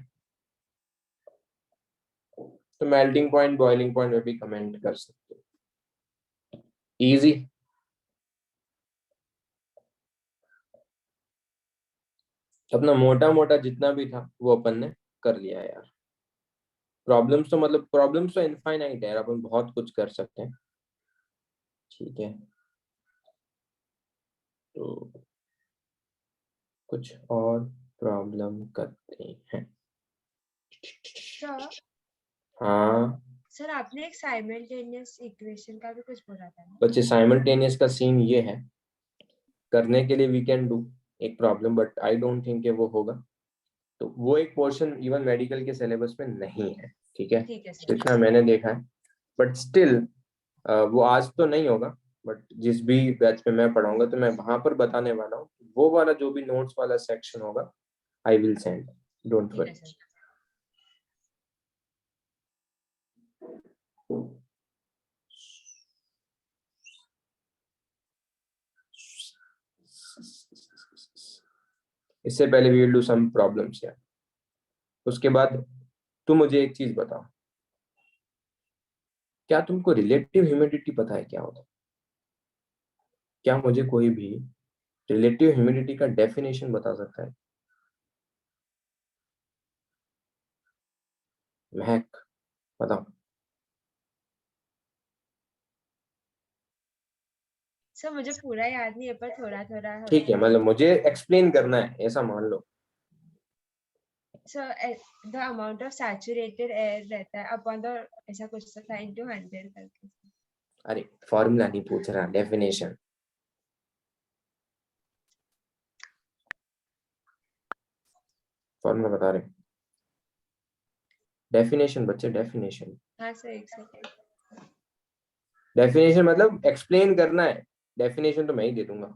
तो मेल्टिंग पॉइंट, बॉइलिंग पॉइंट में भी कमेंट कर सकते हो। इजी। अपना मोटा मोटा जितना भी था वो अपन ने कर लिया यार। प्रॉब्लम्स तो मतलब प्रॉब्लम्स तो इनफाइनाइट है यार, अपन बहुत कुछ कर सकते हैं। ठीक है, तो कुछ और प्रॉब्लम करते हैं। सर हाँ सर आपने एक साइमल्टेनियस इक्वेशन का भी कुछ बोला था ना? बच्चे, साइमल्टेनियस का सीन ये है, करने के लिए वी कैन डू एक problem, but I don't think वो होगा। तो वो एक पोर्शन इवन मेडिकल के सिलेबस में नहीं है। ठीक है, ठीक है सर। जितना मैंने देखा है बट स्टिल वो आज तो नहीं होगा, बट जिस भी बैच में मैं पढ़ाऊंगा तो मैं वहां पर बताने वाला हूँ। वो वाला जो भी नोट्स वाला सेक्शन होगा आई विल सेंड, डोंट ठीक है वरी। सर। इससे पहले we will do some problems यार। उसके बाद तुम मुझे एक चीज बताओ, क्या तुमको रिलेटिव ह्यूमिडिटी पता है क्या होता है? क्या मुझे कोई भी रिलेटिव ह्यूमिडिटी का डेफिनेशन बता सकता है? महक बताओ। सर मुझे पूरा याद नहीं है पर थोड़ा थोड़ा ठीक है, मतलब मुझे एक्सप्लेन करना है ऐसा मान लो। Sir the amount of saturated air रहता है अपॉन द ऐसा कुछ था इनटू 100 करके। अरे फॉर्मूला नहीं पूछ रहा, डेफिनेशन। फॉर्मूला बता रहे, डेफिनेशन बच्चे, डेफिनेशन। हाँ सर एक सेकंड। डेफिनेशन मतलब एक्सप्लेन करना है, डेफिनेशन तो मैं ही दे दूंगा।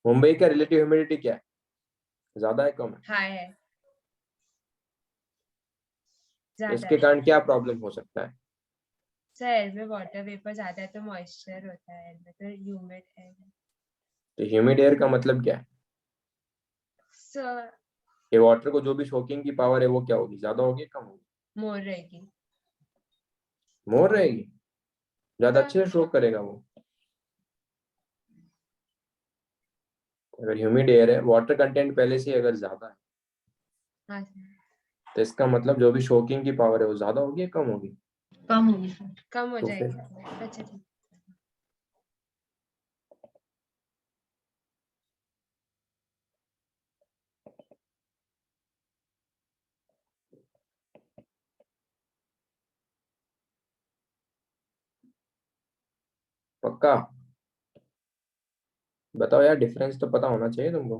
मुंबई का रिलेटिव ह्यूमिडिटी क्या है, ज्यादा है कम है? हाई है, ज्यादा इसके है। कारण क्या प्रॉब्लम हो सकता है? सर एयर में वाटर वेपर ज्यादा है तो मॉइस्चर होता है, एयर में तो ह्यूमिड एयर है। तो ह्यूमिड एयर का मतलब क्या है? सर ये वाटर को जो भी शोकिंग की पावर है वो क्या होगी, ज्यादा होगी कम होगी? मोर रहेगी। मोर रहेगी, ज्यादा सर अच्छे से शोक करेगा वो। अगर ह्यूमिड एयर है, वाटर कंटेंट पहले से अगर ज्यादा है, हाँ सर तो इसका मतलब जो भी शोकिंग की पावर है वो ज्यादा होगी या कम होगी? कम होगी सर। कम हो तो जाएगी। फिर अच्छा ठीक। पक्का बताओ यार, डिफरेंस तो पता होना चाहिए तुमको।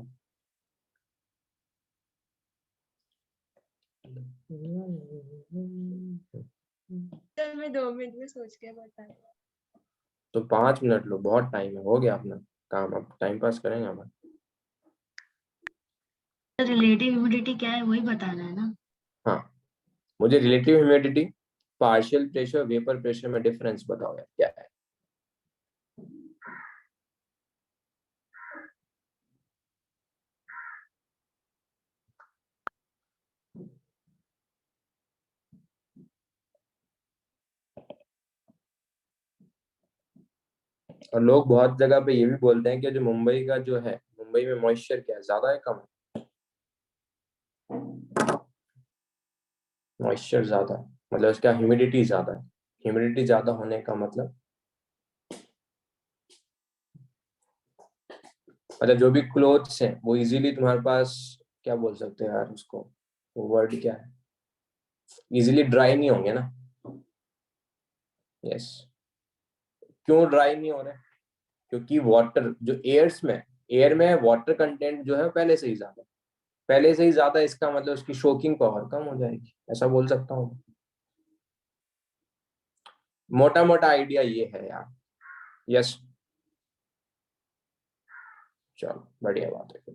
सर मैं 2 मिनट में सोच के बता। तो 5 मिनट लो, बहुत टाइम है, हो गया अपना काम, अब टाइम पास करेंगे हम। रिलेटिव ह्यूमिडिटी क्या है वही बताना है ना। हाँ, मुझे relative humidity, partial pressure, vapour pressure में डिफरेंस बताओ यार क्या है? और लोग बहुत जगह पे ये भी बोलते हैं कि जो मुंबई का जो है, मुंबई में मॉइस्चर क्या है, ज्यादा है कम है? मॉइस्चर ज्यादा है मतलब इसका ह्यूमिडिटी ज्यादा है। ह्यूमिडिटी ज्यादा होने का मतलब जो भी क्लोथ्स हैं वो इजीली तुम्हारे पास, क्या बोल सकते हैं यार उसको, वो वर्ड क्या है, इजीली ड्राई नहीं होंगे ना। यस। क्यों ड्राई नहीं हो रहे? क्योंकि वाटर जो एयर में वाटर कंटेंट जो है पहले से ही ज्यादा, पहले से ही ज्यादा, इसका मतलब उसकी शोकिंग पावर कम हो जाएगी, ऐसा बोल सकता हूँ। मोटा मोटा आइडिया ये है यार। यस, चलो बढ़िया बात है फिर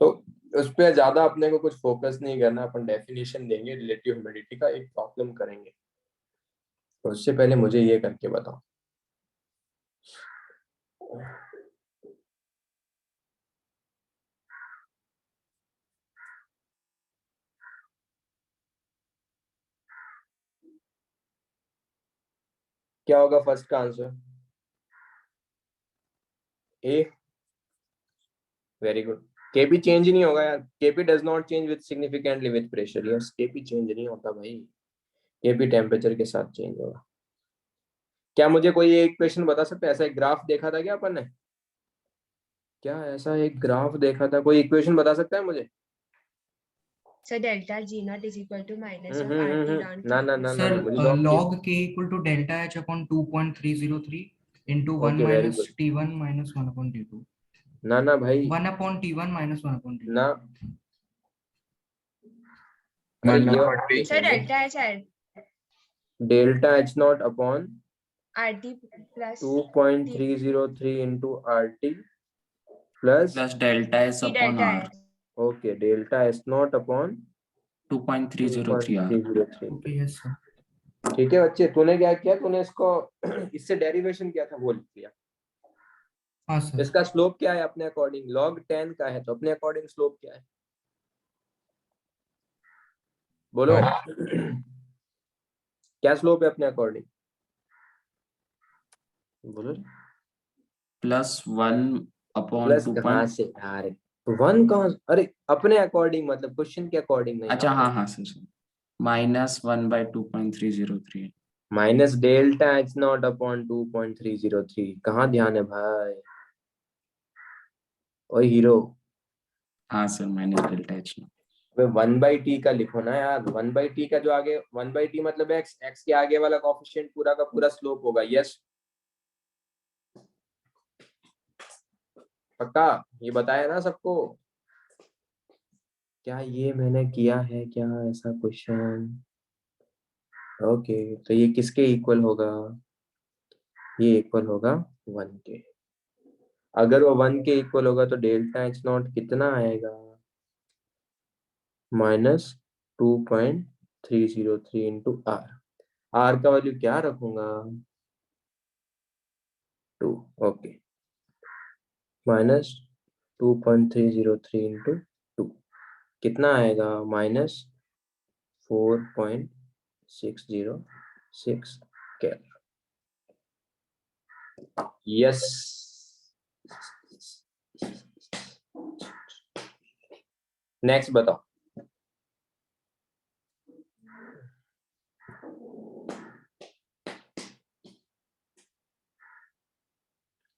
तो उस पर ज्यादा अपने को कुछ फोकस नहीं करना, अपन डेफिनेशन देंगे, रिलेटिव ह्यूमिडिटी का एक प्रॉब्लम करेंगे। तो उससे पहले मुझे ये करके बताओ, क्या होगा फर्स्ट का आंसर? A. Very good. KP change नहीं होगा यार, KP does not change with significantly with pressure. Yes, KP change नहीं होता भाई, केपी टेम्परेचर के साथ चेंज होगा। क्या मुझे कोई एक क्वेश्चन बता सकता है, ऐसा एक ग्राफ देखा था क्या अपन ने? क्या ऐसा एक ग्राफ देखा था, कोई इक्वेशन बता सकता है मुझे? Sir delta G not is equal to minus of R T ln ना ना ना ना सर ना, मुझे लॉग की। log k equal to delta h upon 2.303 into 1 okay very minus good. t1 minus 1 upon t2. ना ना भाई, 1 upon t1 minus 1 upon t2. ना अरे 1 ये upon वाला t. Sir, देखो, delta H at delta H not upon RT plus 2.303 into RT plus Plus delta s T upon delta r. S. okay delta S naught upon 2.303 r. 2.303। Okay, yes sir. ठीक है बच्चे, तूने क्या किया, तूने इसको इससे डेरिवेशन किया था वो लिख लिया। हाँ सर। इसका स्लोप क्या है अपने अकॉर्डिंग, log 10 का है, तो अपने अकॉर्डिंग स्लोप क्या है बोलो। क्या स्लोप है अपने अकॉर्डिंग बोलो। +1 upon प्लस 2. कहाँ से यार, वन कहाँ, अरे अपने अकॉर्डिंग मतलब क्वेश्चन के अकॉर्डिंग नहीं। अच्छा हाँ हाँ sir, -1/2.303। Minus delta H not upon 2.303, कहाँ ध्यान है भाई, ओ हीरो। हाँ सर, -delta h। 1/t का लिखो ना यार, 1/t का जो आगे 1/t मतलब एक्स, एक्स के आगे वाला कोएफिशिएंट पूरा का पूरा स्लोप होगा। यस पक्का, ये बताया ना सबको। क्या ये मैंने किया है क्या ऐसा क्वेश्चन? ओके, तो ये किसके इक्वल होगा, ये इक्वल होगा 1 के। अगर वो 1 के इक्वल होगा तो डेल्टा एच नॉट कितना आएगा, -2.303 इंटू आर। आर का वैल्यू क्या रखूंगा, 2। ओके, -2.303 इंटू 2 कितना आएगा, -4.606 कैलोरी। यस, नेक्स्ट बताओ।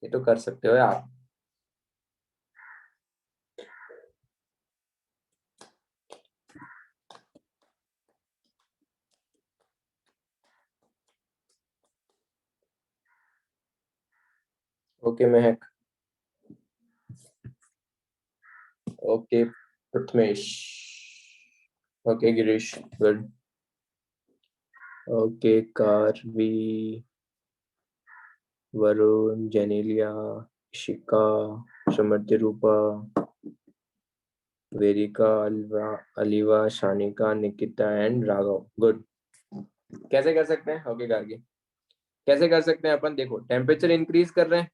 ये तो कर सकते हो यार। Okay Mehak, okay Prathamesh, okay Girish, good. Okay Karvi, Varun, Genelia, Shika, Samriddhi Rupa, Verika, Alva, Aliva, Shanika, Nikita and Raghav. Good. कैसे कर सकते हैं, ओके गार्गी, कैसे कर सकते हैं अपन, देखो टेम्परेचर इंक्रीज कर रहे हैं,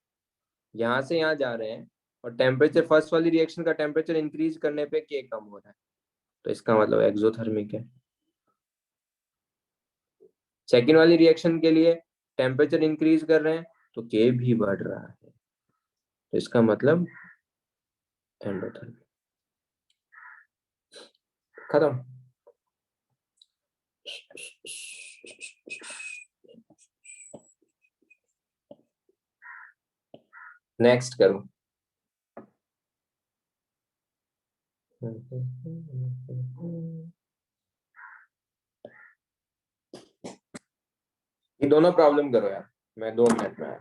यहाँ से यहाँ जा रहे हैं, और टेम्परेचर फर्स्ट वाली रिएक्शन का टेम्परेचर इंक्रीज करने पे के कम हो रहा है, तो इसका मतलब एक्सोथर्मिक है। सेकेंड वाली रिएक्शन के लिए टेम्परेचर इंक्रीज कर रहे हैं तो के भी बढ़ रहा है, तो इसका मतलब एंडोथर्मिक। खत्म। नेक्स्ट करो। ये दोनों प्रॉब्लम करो यार, मैं 2 मिनट में आया।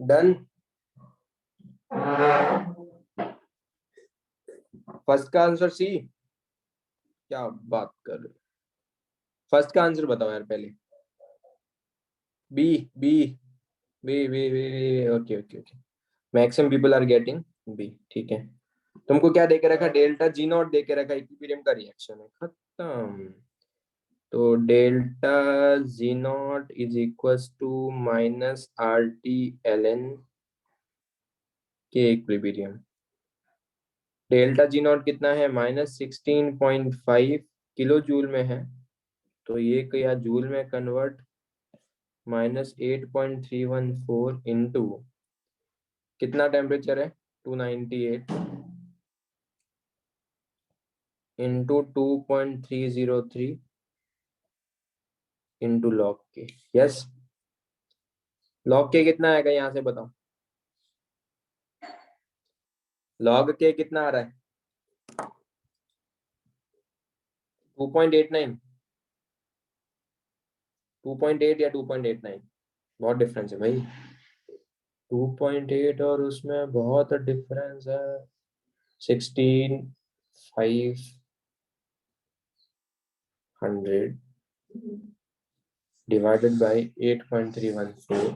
डन। फर्स्ट का आंसर सी। क्या बात कर रहे हो? फर्स्ट का आंसर बताओ यार पहले। B B B B B. Okay okay okay, maximum people are getting B. ठीक है, तुमको क्या देके रखा? डेल्टा जी नॉट देके रखा, इक्विलिब्रियम का रिएक्शन है, खत्म। तो delta G not is equals to minus R T L N K equilibrium. Delta G not कितना है? -16.5 किलो जूल में है, तो ये क्या जूल में कन्वर्ट, -8.314 इंटू कितना टेम्परेचर है? 298 इंटू 2.303 इंटू लॉग के। यस, लॉग के कितना आएगा यहाँ से बताओ? लॉग के कितना आ रहा है? 2.89, 2.8 या 2.89? बहुत डिफरेंस है भाई, 2.8 और उसमें बहुत डिफरेंस है। 16,500 divided by 8.314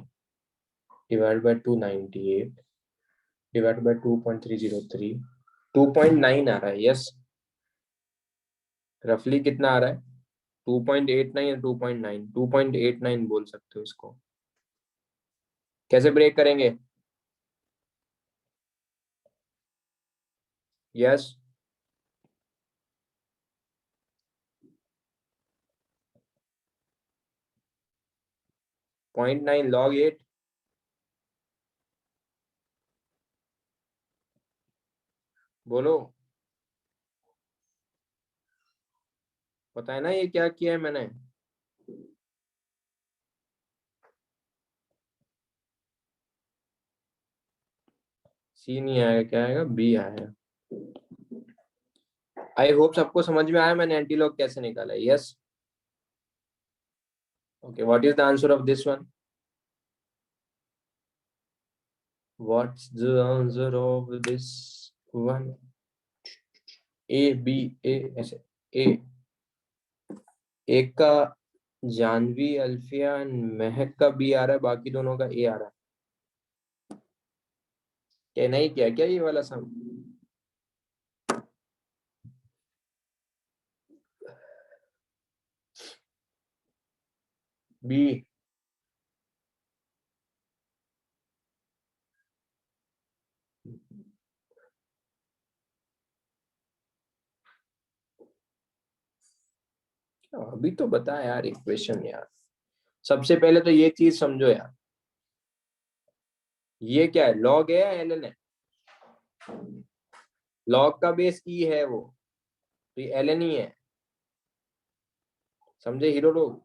divided by 298 divided by 2.303, 2.9 आ रहा है। यस, रफली कितना आ रहा है? 2.89 या 2.9? 2.89 बोल सकते हो इसको। कैसे ब्रेक करेंगे? Yes, 0.9 log 8। बोलो, पता है ना ये क्या किया है मैंने? सी नहीं आएगा, क्या आएगा? बी आएगा। आई होप सबको समझ में आया मैंने एंटीलॉग कैसे निकाला है। Yes, okay, what is the answer of this one? What's the answer of this one? A B A, ऐसे ए। एक का जानवी अल्फिया महक का बी आ रहा है, बाकी दोनों का ए आ रहा है। क्या नहीं किया क्या ये वाला सम? बी। अभी तो बता यार इक्वेशन यार। सबसे पहले तो ये चीज समझो यार, ये क्या है? लॉग है या एल है? लॉग का बेस ई है वो, तो ये एल ही है। समझे हीरो लोग?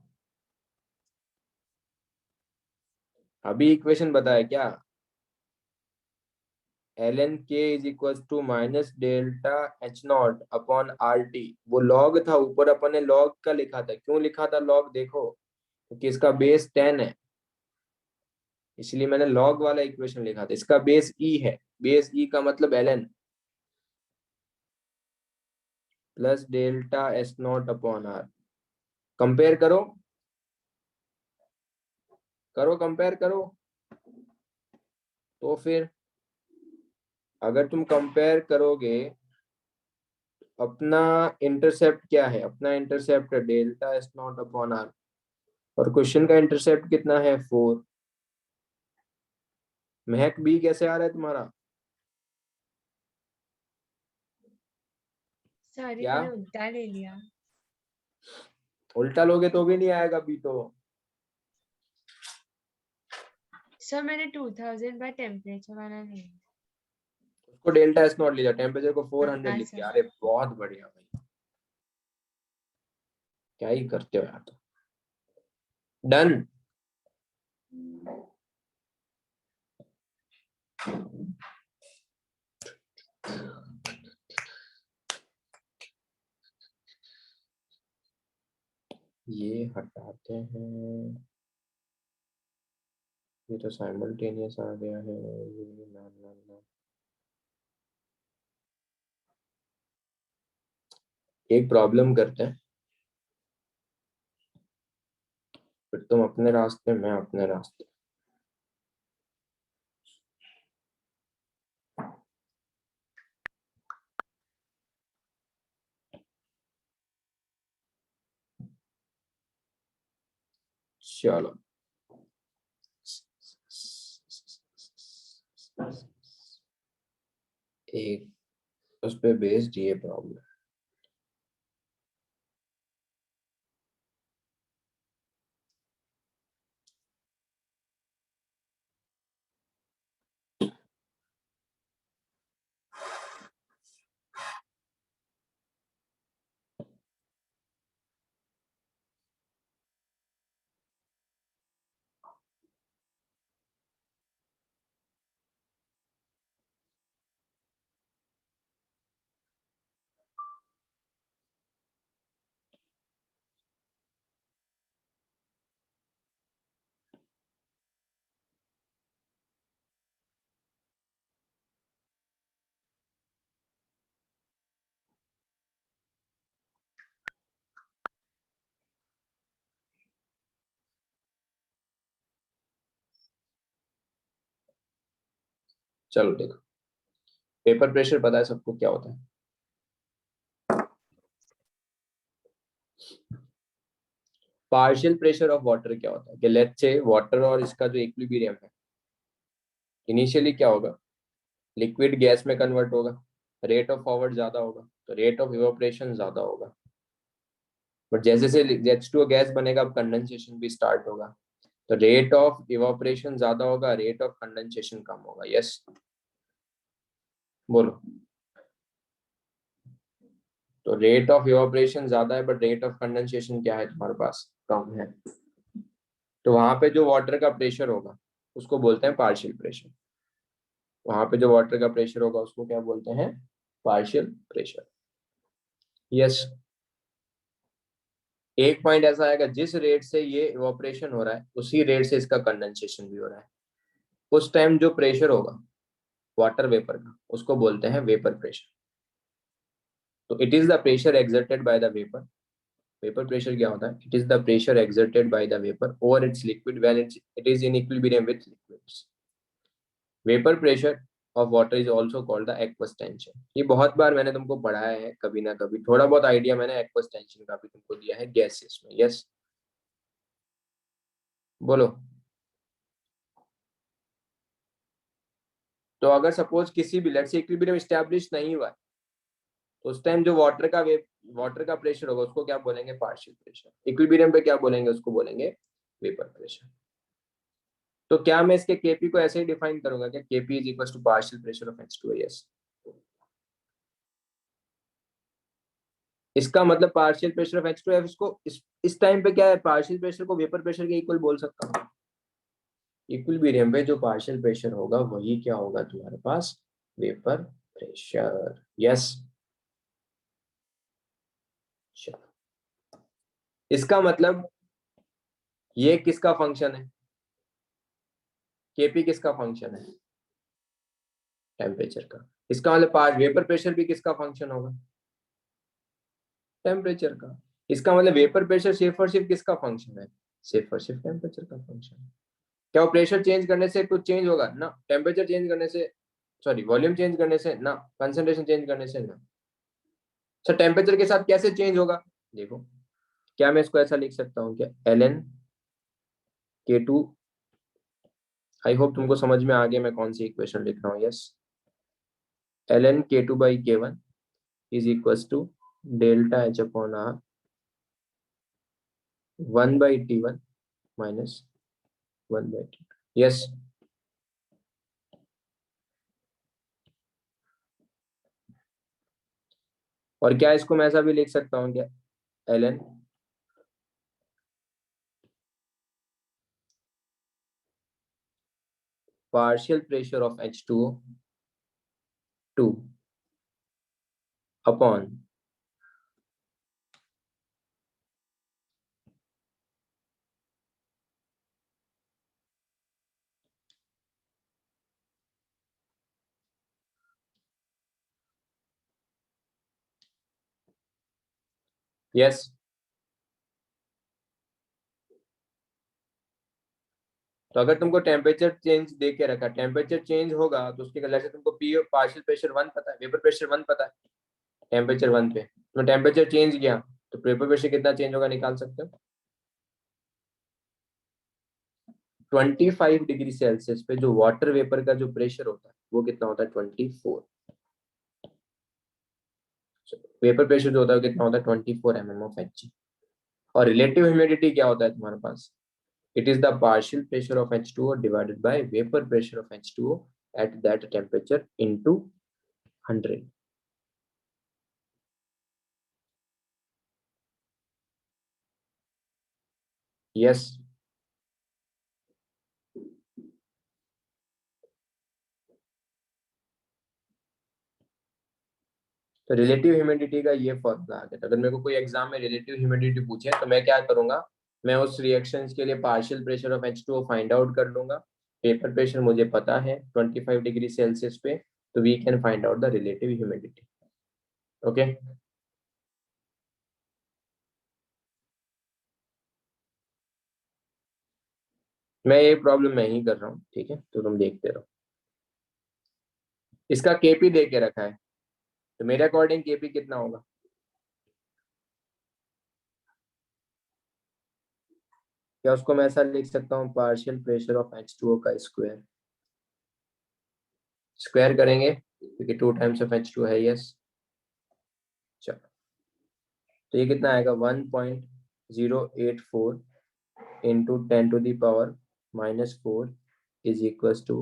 अभी इक्वेशन बताया क्या? ln k is equal to minus delta H not upon R T. वो लॉग था, ऊपर अपन ने लॉग का लिखा था। क्यों लिखा था लॉग? देखो, क्योंकि इसका बेस 10 है, इसलिए मैंने लॉग वाला इक्वेशन लिखा था। इसका बेस ई है, बेस ई का मतलब ln plus delta S not upon R. Compare करो, कंपेयर करो। तो फिर अगर तुम कंपेयर करोगे, अपना इंटरसेप्ट क्या है? अपना intercept delta S not upon R, और क्वेश्चन का इंटरसेप्ट कितना है? 4। महक बी कैसे आ रहा है तुम्हारा? सॉरी क्या मैंने उल्टा ले लिया। उल्टा लोगे तो भी नहीं आएगा बी तो। सर मैंने 2000 बाय टेम्परेचर वाला नहीं। उसको डेल्टा एस नॉट लिया, टेम्परेचर को 400 हाँ लिख सर। दिया। अरे बहुत बढ़िया भाई, क्या ही करते हो यार। डन। ये हटाते हैं, ये तो साइमल्टेनियस आ गया है। ये ना ना ना, एक प्रॉब्लम करते हैं, फिर तुम अपने रास्ते, मैं अपने रास्ते। चलो, एक उस पे बेस्ड ये प्रॉब्लम। चलो देखो, पेपर प्रेशर पता है सबको क्या होता है? पार्शियल प्रेशर ऑफ वाटर क्या होता है? कि लेट्स से वाटर और इसका जो इक्विलिब्रियम है, इनिशियली क्या होगा? लिक्विड गैस में कन्वर्ट होगा, रेट ऑफ फॉरवर्ड ज्यादा होगा, तो रेट ऑफ इवेपोरेशन ज्यादा होगा। बट जैसे से H2O गैस बनेगा, अब कंडेंसेशन भी स्टार्ट होगा, तो रेट ऑफ इवेपोरेशन ज्यादा होगा, रेट ऑफ कंडेंसेशन कम होगा। यस, बोलो। तो रेट ऑफ इवेपोरेशन ज्यादा है, बट रेट ऑफ कंडेंसेशन क्या है तुम्हारे पास? कम है। तो वहां पे जो वाटर का प्रेशर होगा उसको बोलते हैं पार्शियल प्रेशर। वहां पे जो वाटर का प्रेशर होगा उसको क्या बोलते हैं? Partial pressure. यस, एक पॉइंट ऐसा आएगा, जिस रेट से ये इवेपोरेशन हो रहा है उसी रेट से इसका कंडेंसेशन भी हो रहा है। उस टाइम जो प्रेशर होगा वाटर वेपर का, उसको बोलते हैं वेपर प्रेशर। तो it is the pressure exerted by the vapour. Vapour pressure क्या होता है? It is the pressure exerted by the vapour over it's liquid when it is in equilibrium with liquids. Vapour pressure of water is also called the aqueous tension. ये बहुत बार मैंने तुमको पढ़ाया है, कभी ना कभी थोड़ा बहुत आइडिया मैंने एक्वस टेंशन का भी तुमको दिया है गैसेस में। यस, बोलो। तो अगर सपोज किसी भी लेट्स से इक्विलिब्रियम एस्टैब्लिश नहीं हुआ, तो उस टाइम जो वाटर का प्रेशर होगा उसको क्या बोलेंगे? Partial pressure. इक्विलिब्रियम पे क्या बोलेंगे? उसको बोलेंगे वेपर प्रेशर। तो क्या मैं इसके केपी को ऐसे ही डिफाइन करूंगा क्या? KP is equal to partial pressure of H2O। Yes, इसका मतलब पार्शियल प्रेशर ऑफ H2O, इसको इस टाइम पे क्या है? पार्शियल प्रेशर को वेपर प्रेशर के इक्वल बोल सकता हूँ। इक्विलिब्रियम पे जो पार्शियल प्रेशर होगा वही क्या होगा तुम्हारे पास? Vapour pressure. यस, चलो, इसका मतलब ये किसका फंक्शन है? केपी किसका फंक्शन है? टेम्परेचर का। इसका मतलब पास वेपर प्रेशर भी किसका फंक्शन होगा? टेम्परेचर का। इसका मतलब वेपर प्रेशर सिर्फ और सिर्फ किसका फंक्शन है? सिर्फ और सिर्फ टेम्परेचर का फंक्शन है। क्या वो प्रेशर चेंज करने से कुछ चेंज होगा? ना। टेम्परेचर चेंज करने से, सॉरी वॉल्यूम चेंज करने से ना, कंसंट्रेशन चेंज करने से ना। सर टेम्परेचर के साथ कैसे चेंज होगा? देखो, क्या मैं इसको ऐसा लिख सकता हूँ क्या, ln K2, आई होप तुमको समझ में आ गया मैं कौन सी इक्वेशन लिख रहा हूँ। Yes, ln K2 by K1 is equals to delta H upon R 1 by T1 minus 1 by T2. Yes, और क्या इसको मैं ऐसा भी लिख सकता हूँ क्या, ln partial pressure of H2O 2 upon yes. तो अगर तुमको टेम्परेचर चेंज दे के रखा, टेम्परेचर चेंज होगा तो उसके जैसे तुमको पी पार्शियल प्रेशर 1 पता है, वेपर प्रेशर 1 पता है, टेम्परेचर 1 पे तो टेम्परेचर चेंज किया तो वेपर प्रेशर कितना चेंज होगा निकाल सकते हो। 25 डिग्री सेल्सियस पे जो वाटर वेपर का जो प्रेशर होता है वो कितना होता है? 24। वेपर प्रेशर जो होता है वो कितना होता है? 24 mm of Hg। और रिलेटिव ह्यूमिडिटी क्या होता है तुम्हारे पास? It is the partial pressure of H2O divided by vapor pressure of H2O at that temperature into 100। Yes, तो रिलेटिव ह्यूमिडिटी का ये फॉर्मूला आ गया। अगर मेरे को कोई एग्जाम में रिलेटिव ह्यूमिडिटी पूछे तो मैं क्या करूंगा, मैं उस रिएक्शंस के लिए partial pressure of H2O find out कर लूंगा। पेपर प्रेशर मुझे पता है 25 डिग्री सेल्सियस पे, तो we can find out the relative humidity. Okay, मैं ये प्रॉब्लम मैं ही कर रहा हूँ, ठीक है, तो तुम देखते रहो। इसका केपी दे के रखा है, तो मेरे अकॉर्डिंग केपी कितना होगा? या उसको मैं ऐसा लिख सकता हूँ, पार्शियल प्रेशर ऑफ H2O का स्क्वायर। स्क्वायर करेंगे क्योंकि 2 टाइम्स ऑफ H2 है। यस, चलो, तो ये कितना आएगा? 1.084 into 10⁻⁻⁴ is equal to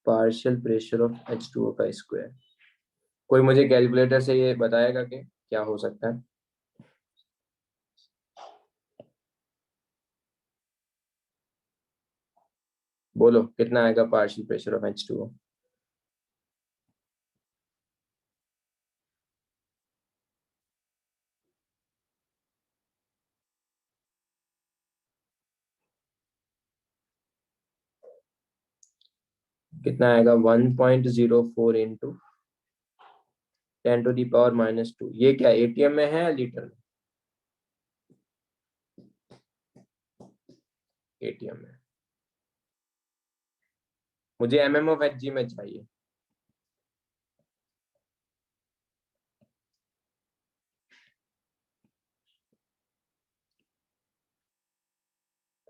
partial pressure of H2O का स्क्वायर। कोई मुझे कैलकुलेटर से ये बताएगा कि क्या हो सकता है? बोलो कितना आएगा पार्शियल प्रेशर ऑफ H2O? कितना आएगा? 1.04 इंटू 10⁻⁻²। ये क्या एटीएम में है या लीटर में? एटीएम में। मुझे mm of Hg में चाहिए।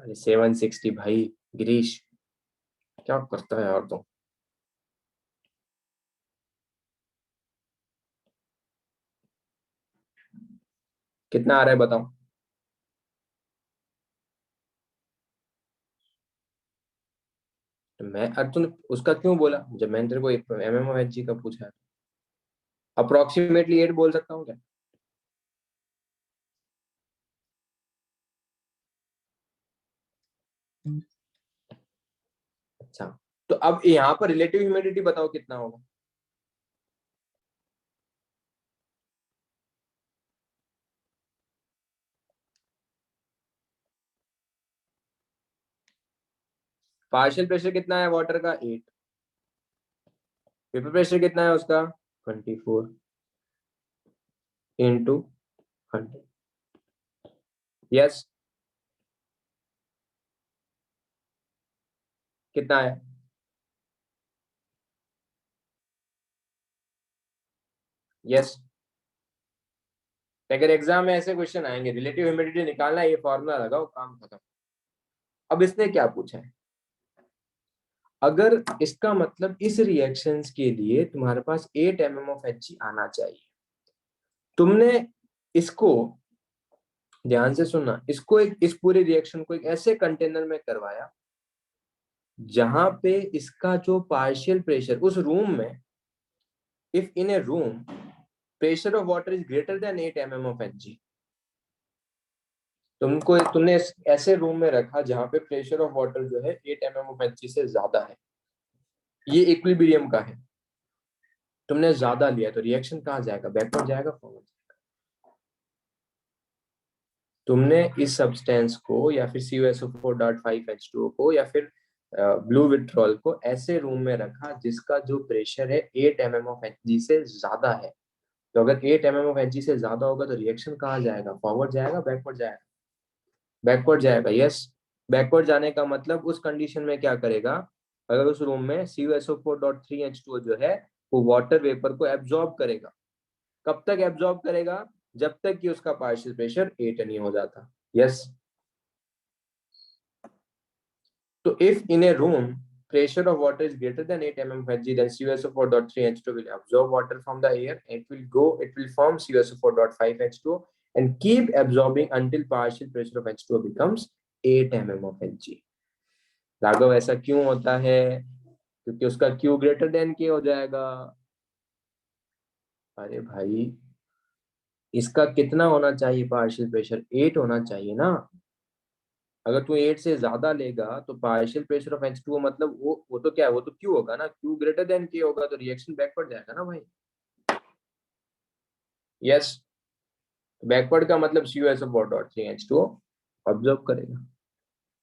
अरे 760 भाई, गिरीश क्या करता है यार तो। कितना आ रहा है बताओ? तो मैं, अरे तूने उसका क्यों बोला जब मैंने तेरे को mm of Hg का पूछा है? अप्रोक्सीमेटली 8 बोल सकता हूँ क्या? अच्छा, तो अब यहाँ पर रिलेटिव ह्यूमिडिटी बताओ कितना होगा? पार्शियल प्रेशर कितना है वाटर का 8, वेपर प्रेशर कितना है उसका 24 इंटू 100। यस, कितना है? यस, अगर एग्जाम में ऐसे क्वेश्चन आएंगे रिलेटिव ह्यूमिडिटी निकालना है, ये फॉर्मूला लगाओ, काम खत्म। अब इसने क्या पूछा है, अगर इसका मतलब इस रिएक्शंस के लिए तुम्हारे पास 8 mm ऑफ Hg आना चाहिए, तुमने इसको ध्यान से सुनना, इसको इस पूरे रिएक्शन को एक ऐसे कंटेनर में करवाया जहां पे इसका जो पार्शियल प्रेशर उस रूम में, if in A room pressure of water is greater than 8 mm of Hg, तुमने ऐसे रूम में रखा जहां पे प्रेशर ऑफ वाटर जो है 8 mm ऑफ Hg से ज्यादा है, ये इक्विलिब्रियम का है, तुमने ज्यादा लिया तो रिएक्शन कहाँ जाएगा, बैकवर्ड जाएगा फॉरवर्ड जाएगा। तुमने इस सब्सटेंस को या फिर CuSO4.5H2O को या फिर ब्लू विट्रॉल को ऐसे रूम में रखा जिसका जो प्रेशर है 8 mm ऑफ Hg से ज्यादा है, तो अगर 8 mm ऑफ Hg से ज्यादा होगा तो रिएक्शन कहाँ जाएगा, फॉरवर्ड जाएगा बैकवर्ड जाएगा, बैकवर्ड जाएगा। यस, बैकवर्ड जाने का मतलब उस कंडीशन में क्या करेगा, अगर उस रूम में CuSO4.3H2O जो है वो वाटर वेपर को एब्जॉर्ब करेगा, कब तक एब्जॉर्ब करेगा, जब तक कि उसका पार्शियल प्रेशर 8 नहीं हो जाता। यस, तो if in A room pressure of water is greater than 8 mm of Hg, then CuSO4.3H2O will absorb water from the air, it will form CuSO4.5H2O and keep absorbing until partial pressure of H2O becomes 8 mm of Hg। Raghav ऐसा क्यों होता है, क्योंकि उसका Q greater than K हो जाएगा। अरे भाई, इसका कितना होना चाहिए पार्शियल प्रेशर, 8 होना चाहिए ना, अगर तू 8 से ज्यादा लेगा तो पार्शियल प्रेशर ऑफ H2O मतलब वो तो क्या है, वो तो Q होगा ना, Q ग्रेटर देन K होगा तो रिएक्शन बैकवर्ड जाएगा ना भाई। यस, बैकवर्ड का मतलब CuSO4.3H2O ऑब्जर्व करेगा।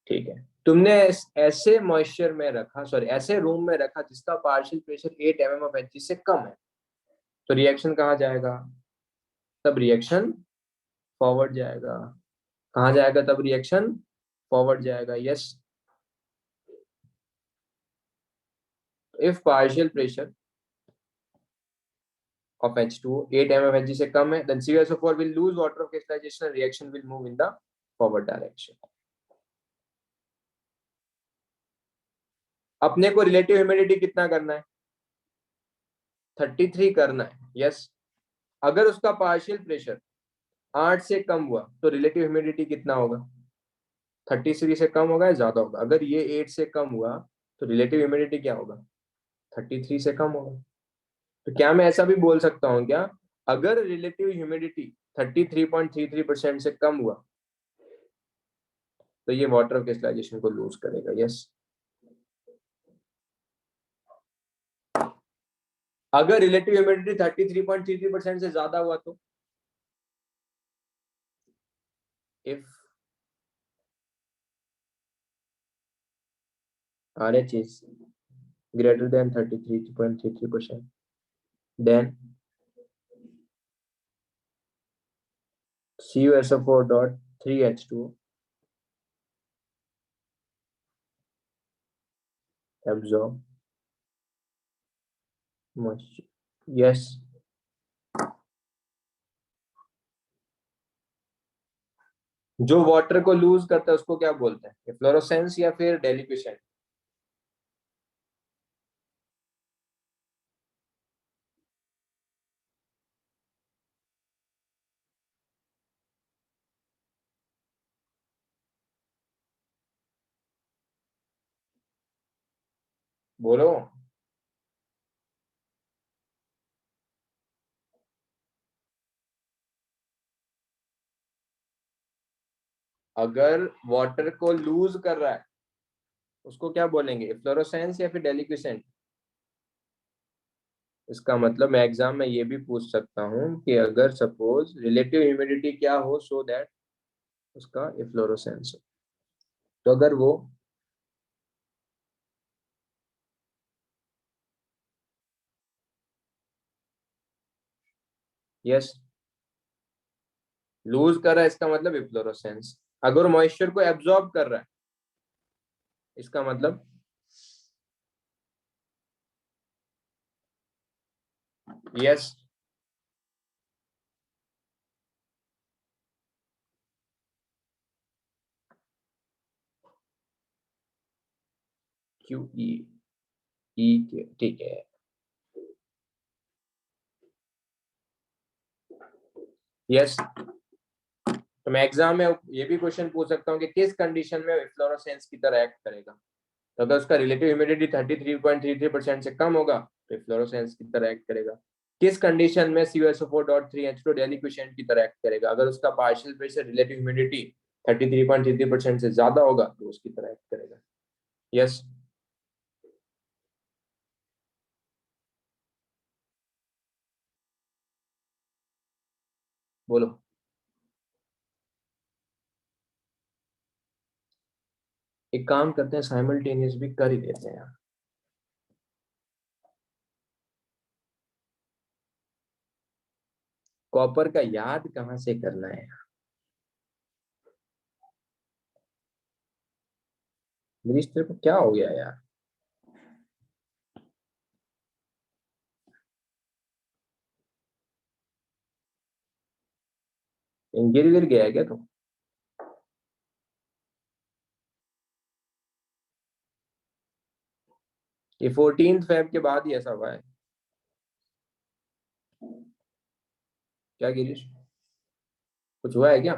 ठीक है, तुमने ऐसे मॉइस्चर में रखा, सॉरी ऐसे रूम में रखा जिसका partial pressure 8 mm of Hg से कम है, तो रिएक्शन कहाँ जाएगा, तब रिएक्शन फॉरवर्ड जाएगा। कहाँ जाएगा तब रिएक्शन फॉरवर्ड जाएगा। Yes, if partial pressure of H2O 8 mm of Hg से कम है, then CuSO4 will lose water of crystallization and reaction will move in the forward direction। अपने को रिलेटिव ह्यूमिडिटी कितना करना है, 33 करना है। यस, अगर उसका पार्शियल प्रेशर 8 से कम हुआ तो रिलेटिव ह्यूमिडिटी कितना होगा, 33 से कम होगा या ज्यादा होगा, अगर ये 8 से कम हुआ तो रिलेटिव ह्यूमिडिटी क्या होगा, 33 से कम होगा। तो क्या मैं ऐसा भी बोल सकता हूँ क्या, अगर रिलेटिव ह्यूमिडिटी 33.33% से कम हुआ तो ये वाटर ऑफ क्रिस्टलाइजेशन को लूज करेगा। यस, अगर रिलेटिव ह्यूमिडिटी 33.33% से ज्यादा हुआ तो if RH is greater than 33.33%, then CuSO4.3H2O absorb moisture। Yes, जो वाटर को लूज करता है उसको क्या बोलते हैं, एफ्लोरोसेंस या फिर डेलिक्वेशन। बोलो, अगर वाटर को लूज कर रहा है उसको क्या बोलेंगे, एफ्लोरोसेंस या फिर डेलिक्वेसेंट। इसका मतलब मैं एग्जाम में ये भी पूछ सकता हूँ कि अगर सपोज रिलेटिव ह्यूमिडिटी क्या हो सो दैट उसका एफ्लोरोसेंस हो, तो अगर वो यस, लूज कर रहा है इसका मतलब इफ्लोरोसेंस। अगर मॉइस्चर को एब्जॉर्ब कर रहा है इसका मतलब यस, क्यू ई के, ठीक है। यस, तो मैं एग्जाम में ये भी क्वेश्चन पूछ सकता हूँ कि किस कंडीशन में इफ्लोरोसेंस की तरह एक्ट करेगा। तो अगर उसका रिलेटिव ह्यूमिडिटी 33.33% से कम होगा तो इफ्लोरोसेंस की तरह एक्ट करेगा। किस कंडीशन में CuSO4.3H2 डेलिक्विशेंट की तरह एक्ट करेगा। अगर उसका पार्शियल प्रेशर रिलेटिव ह्यूमिडिटी 33.33% से ज्यादा होगा तो उसकी तरह एक्ट करेगा। यस, बोलो। एक काम करते हैं, साइमल्टेनियस भी कर ही देते हैं। कॉपर का याद कहां से करना है। गिरीश तेरे को क्या हो गया यार। गिर गिर गया है क्या तू। ये 14 फेब के बाद ही ऐसा हुआ है क्या गिरीश, कुछ हुआ है क्या।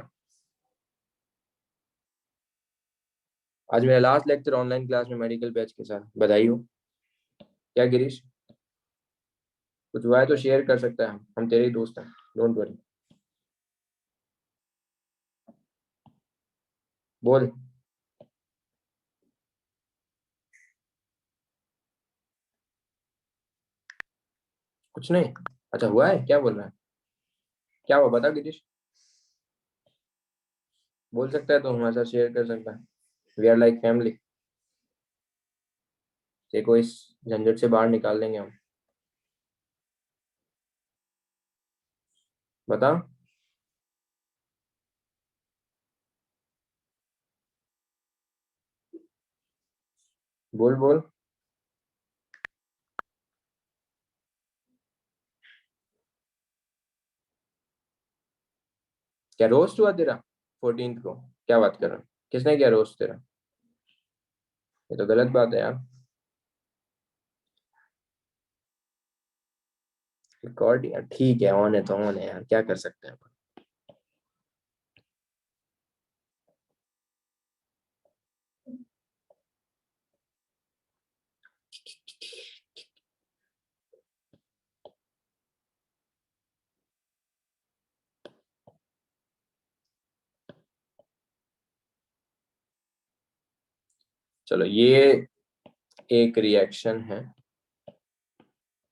आज मेरा लास्ट लेक्चर ऑनलाइन क्लास में मेडिकल बैच के साथ, बधाई हो। क्या गिरीश, कुछ हुआ है तो शेयर कर सकता है, हम तेरे ही दोस्त हैं, डोंट वरी। बोल। कुछ नहीं, अच्छा हुआ है, क्या बोल रहा है, क्या हुआ बता गिरीश। बोल सकता है तो हमारे साथ शेयर कर सकता है। We are like family. देखो इस झंझट से बाहर निकाल देंगे हम। बता। बोल बोल। क्या रोस्ट हुआ तेरा 14th को, क्या बात कर रहा है, किसने किया रोस्ट तेरा। ये तो गलत बात है यार। रिकॉर्ड यार ठीक है, ऑन है तो ऑन है यार, क्या कर सकते हैं। चलो ये एक रिएक्शन है,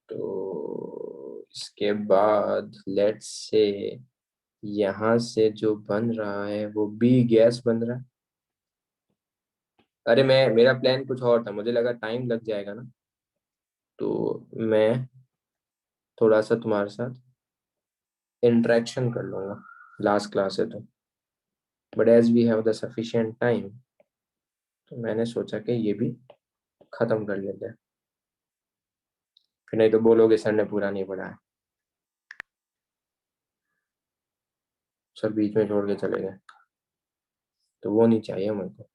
तो इसके बाद लेट्स से यहां से जो बन रहा है वो बी गैस बन रहा है। अरे मैं, मेरा प्लान कुछ और था, मुझे लगा टाइम लग जाएगा ना, तो मैं थोड़ा सा तुम्हारे साथ इंटरेक्शन कर लूंगा, लास्ट क्लास है तो। But as we have the sufficient time तो मैंने सोचा कि ये भी खत्म कर लेते हैं, फिर नहीं तो बोलोगे सर ने पूरा नहीं पढ़ा है, सर बीच में छोड़ के चले गए, तो वो नहीं चाहिए मेरे को।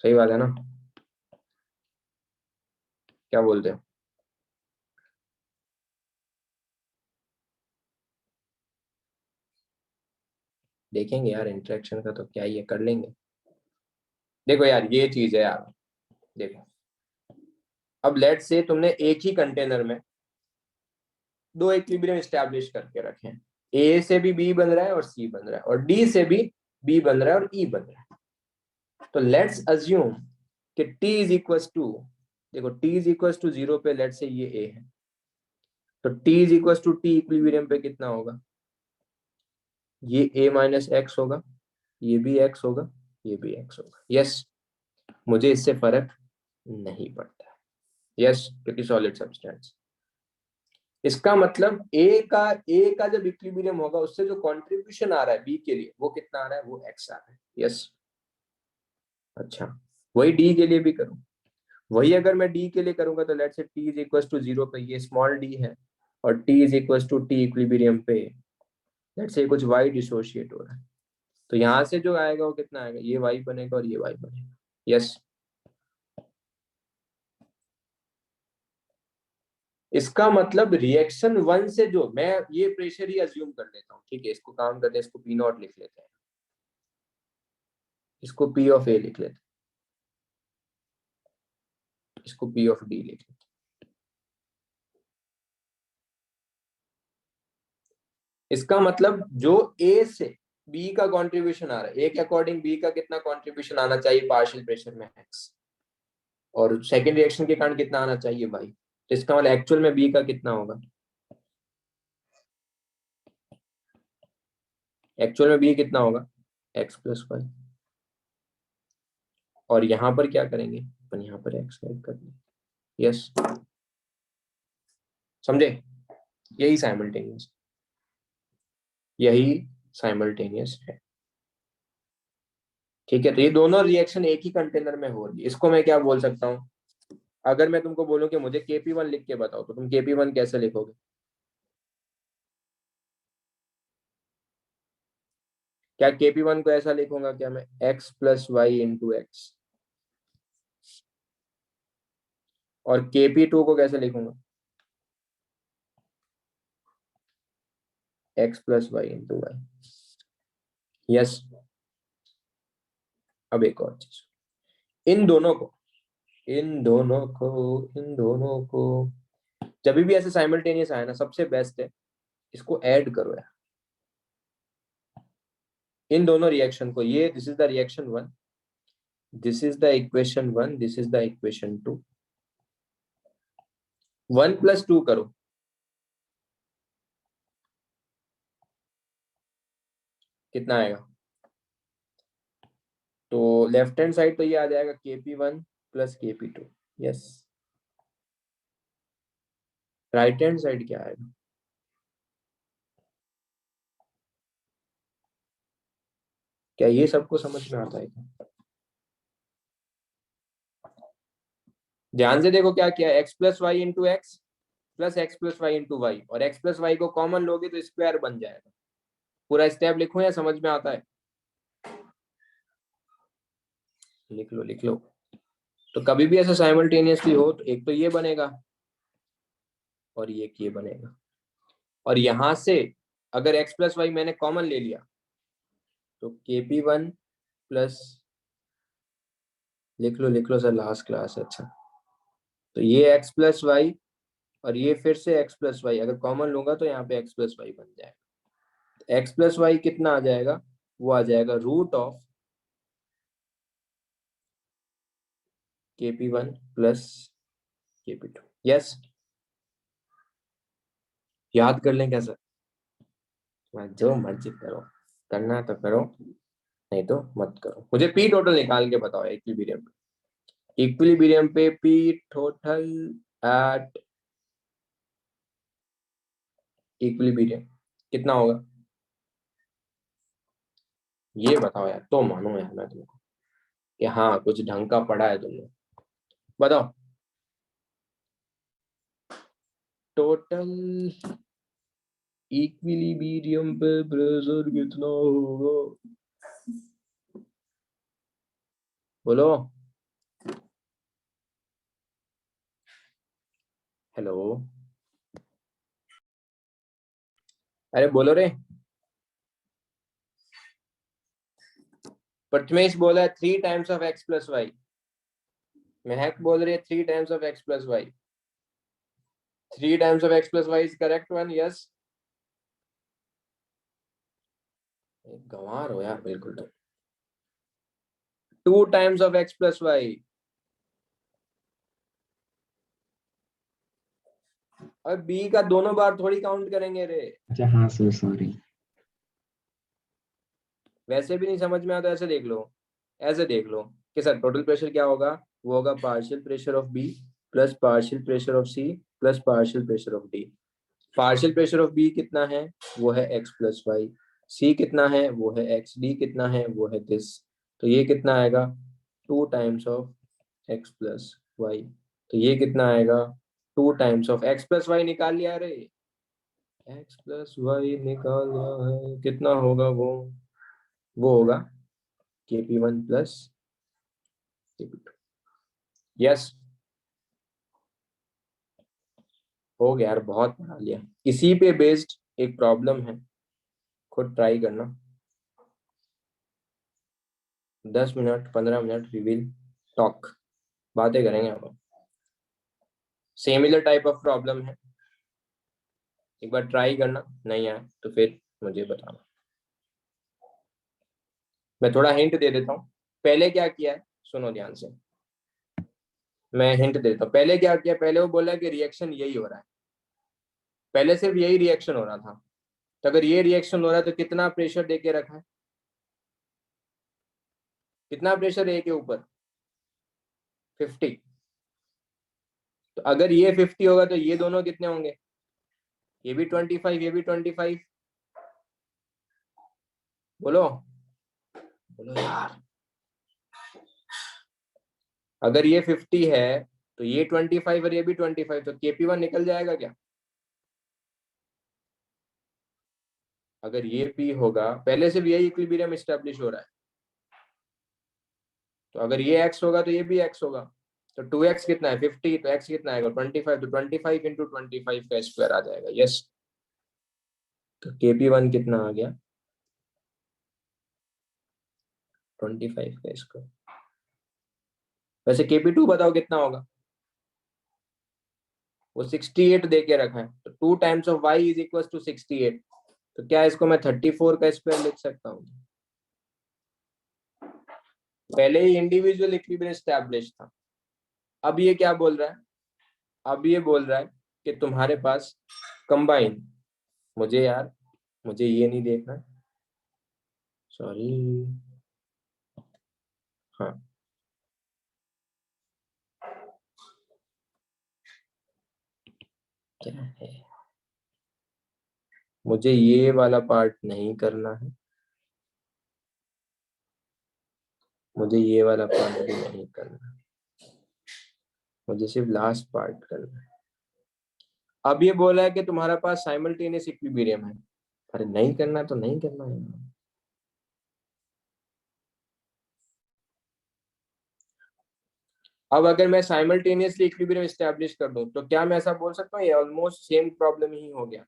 सही बात है ना, क्या बोलते हो। देखेंगे यार, इंटरेक्शन का तो क्या ही है, कर लेंगे। देखो यार ये चीज है यार, देखो अब लेट से तुमने एक ही कंटेनर में दो इक्विलिब्रियम एस्टैब्लिश करके रखे हैं, ए से भी बी बन रहा है और सी बन रहा है, और डी से भी बी बन रहा है और ई बन रहा है। तो लेट्स अज्यूम कि t इज इक्वल टू, देखो t इज इक्वल टू 0 पे लेट्स से ये a है, तो t is equal to T equilibrium पे कितना होगा, ये a माइनस एक्स होगा, ये भी x होगा, ये भी x होगा। यस, मुझे इससे फर्क नहीं पड़ता है। यस, क्योंकि सॉलिड सब्सटेंस। इसका मतलब ए का जब इक्विलिब्रियम होगा उससे जो कंट्रीब्यूशन आ रहा है बी के लिए वो कितना आ रहा है, वो एक्स आ रहा है। यस, अच्छा वही डी के लिए भी करूं, वही अगर मैं डी के लिए करूंगा तो let's say T is equal to 0 पे ये स्मॉल डी है और T is equal to T equilibrium पे लेट्स से कुछ वाई डिसोशिएट हो रहा है, तो यहां से जो आएगा वो कितना आएगा, ये वाई बनेगा और ये वाई बनेगा। यस, इसका मतलब रिएक्शन 1 से जो मैं ये प्रेशर ही अज्यूम कर लेता हूँ, ठीक है, इसको काम करते हैं, इसको पी नॉट लिख लेते हैं, इसको पी ऑफ ए लिख लेते हैं, इसको पी ऑफ डी लिख लेते हैं। इसका मतलब जो ए से बी का कंट्रीब्यूशन आ रहा है, ए के अकॉर्डिंग बी का कितना कंट्रीब्यूशन आना चाहिए पार्शियल प्रेशर में एक्स, और सेकेंड रिएक्शन के कारण कितना आना चाहिए वाई, तो इसका मतलब एक्चुअल में बी का कितना होगा, एक्चुअल में बी कितना होगा एक्स प्लस वाई, और यहां पर क्या करेंगे अपन, यहां पर एक्स ऐड कर देंगे। यस, समझे, यही साइमल्टेनियस, यही साइमल्टेनियस है, ठीक है। तो ये दोनों रिएक्शन एक ही कंटेनर में हो रही है, इसको मैं क्या बोल सकता हूँ, अगर मैं तुमको बोलूं कि मुझे KP1 लिख के बताओ तो तुम KP1 कैसे लिखोगे, क्या KP1 को ऐसा लिखूंगा क्या मैं x plus Y into X, और KP2 को कैसे लिखूंगा x plus Y into Y. Yes, अब एक और चीज, इन दोनों को जब भी ऐसे साइमल्टेनियस आए ना, सबसे बेस्ट है इसको ऐड करो यार, इन दोनों रिएक्शन को, ये this is the reaction 1, this is the equation 1, this is the equation 2, 1 plus 2 करो, कितना आएगा, तो लेफ्ट हैंड साइड तो ये आ जाएगा KP1 plus KP2। Yes, right hand side क्या आएगा, क्या ये सबको समझ में आता है क्या, ध्यान से देखो क्या किया, x plus Y into X plus X plus Y into Y, और x प्लस वाई को कॉमन लोगे तो स्क्वायर बन जाएगा। पूरा स्टेप लिखूं या समझ में आता है, लिख लो लिख लो। तो कभी भी ऐसा साइमल्टेनियसली हो तो एक तो ये बनेगा और ये बनेगा, और यहां से अगर x प्लस वाई मैंने कॉमन ले लिया तो KP1 प्लस, लिख लो सर, लास्ट क्लास है। अच्छा, तो ये x प्लस वाई और ये फिर से x प्लस वाई, अगर कॉमन लूंगा तो यहाँ पे x प्लस वाई बन जाएगा। x प्लस वाई कितना आ जाएगा, वो आ जाएगा root of KP1 plus KP2। Yes, याद कर लें क्या सर, जो मर्जी करो, करना तो करो नहीं तो मत करो। मुझे पी टोटल निकाल के बताओ इक्विलिब्रियम पे, इक्विलिब्रियम पे पी टोटल एट इक्विलिब्रियम कितना होगा, ये बताओ यार, तो मानो यार मैं तुमको कि हाँ कुछ ढंग का पढ़ा है तुमने, बताओ टोटल इक्विलिब्रियम पे प्रेशर कितना होगा, बोलो, हेलो, अरे बोलो रे। प्रथमेश बोला है 3 times of x plus Y, Mahak बोल रही है 3 times of x plus Y, 3 times of x plus Y is correct one. Yes, गंवार हो यार बिल्कुल, तो 2 times of x plus Y, और b का दोनों बार थोड़ी काउंट करेंगे रे, अच्छा हाँ सर सॉरी। वैसे भी नहीं समझ में आता, ऐसे देख लो, ऐसे देख लो कि सर टोटल प्रेशर क्या होगा, वो होगा partial pressure of B plus partial pressure of C plus partial pressure of D. Partial pressure of B कितना है, वो है x प्लस वाई। सी कितना है, वो है x। डी कितना है, वो है दिस। तो ये कितना आएगा, 2 times of x plus Y. तो ये कितना आएगा, 2 times of x plus Y निकाल लिया रे, x प्लस वाई निकाल लिया है। कितना होगा वो होगा kp1 प्लस kp2। यस, हो गया यार, बहुत पढ़ा लिया। इसी पे बेस्ड एक प्रॉब्लम है, खुद ट्राई करना। 10 minute 15 minute we will talk, बातें करेंगे आप। सिमिलर टाइप ऑफ प्रॉब्लम है, एक बार ट्राई करना, नहीं आया तो फिर मुझे बताना। मैं थोड़ा हिंट दे देता हूँ। पहले क्या किया है, सुनो ध्यान से, मैं हिंट देता हूँ। पहले क्या किया, पहले वो बोला कि रिएक्शन यही हो रहा है, पहले सिर्फ यही रिएक्शन हो रहा था। तो अगर ये रिएक्शन हो रहा है तो कितना प्रेशर दे के रखा है, कितना प्रेशर ए के ऊपर, 50। तो अगर ये 50 होगा तो ये दोनों कितने होंगे, ये भी 25, ये भी 25। बोलो बोलो यार, अगर ये 50 है तो ये 25 और ये भी 25, तो kp1 निकल जाएगा क्या। अगर ये p होगा, पहले सिर्फ यही इक्विलिब्रियम एस्टेब्लिश हो रहा है, तो अगर ये x होगा तो ये भी x होगा। तो 2x कितना है, 50, तो x कितना आएगा 25, तो 25 इंटू 25 का स्क्वायर आ जाएगा। यस, तो kp1 कितना आ गया, 25 का स्क्वायर। वैसे kp2 बताओ कितना होगा, वो 68 दे के रखा है, तो 2 times of y is equal to 68। तो क्या इसको मैं 34 का स्क्वायर लिख सकता हूँ। पहले ही इंडिविजुअल इक्विलिब्रियम एस्टैब्लिश था। अब ये क्या बोल रहा है, अब ये बोल रहा है कि तुम्हारे पास कंबाइन, मुझे ये नहीं देखना, सॉरी, हाँ, क्या है, मुझे ये वाला पार्ट नहीं करना है, मुझे ये वाला पार्ट भी नहीं करना, मुझे सिर्फ लास्ट पार्ट करना है। अब ये बोला है कि तुम्हारे पास साइमल्टेनियस इक्विलिब्रियम है। अरे नहीं करना तो नहीं करना है। अब अगर मैं साइमल्टेनियसली इक्विलिब्रियम एस्टैब्लिश कर दूं तो क्या मैं ऐसा बोल सकता हूँ ये ऑलमोस्ट सेम प्रॉब्लम ही हो गया,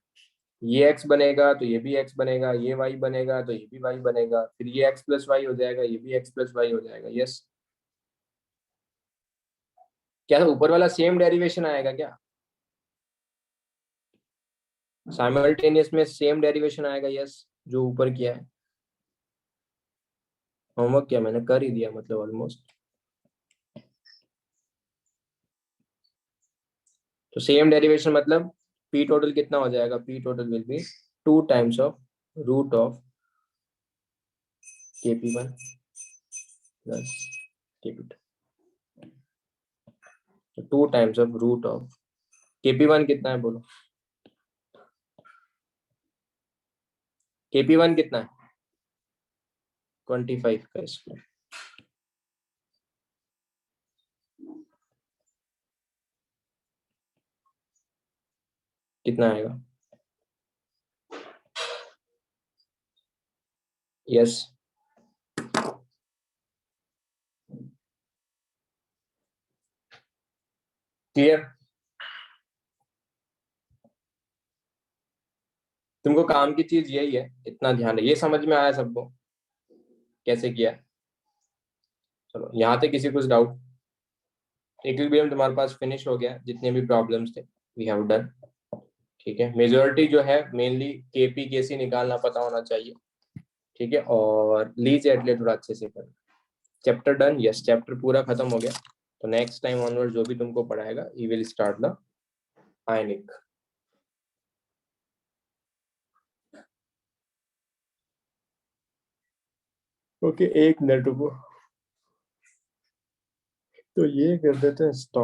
ये x बनेगा तो ये भी x बनेगा, ये y बनेगा तो ये भी y बनेगा, फिर ये x प्लस वाई हो जाएगा, ये भी x प्लस वाई हो जाएगा। यस, क्या ऊपर वाला सेम डेरिवेशन आएगा क्या, साइमल्टेनियस में सेम डेरिवेशन आएगा। यस, जो ऊपर किया है, होमवर्क किया मैंने, कर ही दिया मतलब ऑलमोस्ट। तो सेम डेरिवेशन मतलब p टोटल कितना हो जाएगा, p total will be 2 times of root of kp1 plus kp2। 2 times of root of kp1 कितना है बोलो, kp1 कितना है 25 का स्क्वायर। कितना आएगा, यस, क्लियर। तुमको काम की चीज यही है, इतना ध्यान है, ये समझ में आया सबको कैसे किया। चलो यहाँ तक किसी कुछ डाउट, इक्विलिब्रियम तुम्हारे पास फिनिश हो गया, जितने भी प्रॉब्लम्स थे वी हैव डन। ठीक है, मेजॉरिटी जो है मेनली केपी केसी निकालना पता होना चाहिए। ठीक है, और लीज एटले थोड़ा अच्छे से करना। चैप्टर डन, यस, चैप्टर पूरा खत्म हो गया। तो नेक्स्ट टाइम ऑनवर्ड जो भी तुमको पढ़ाएगा he will start the ionic. Okay, एक मिनट रुको, तो ये कर देते हैं स्टॉप।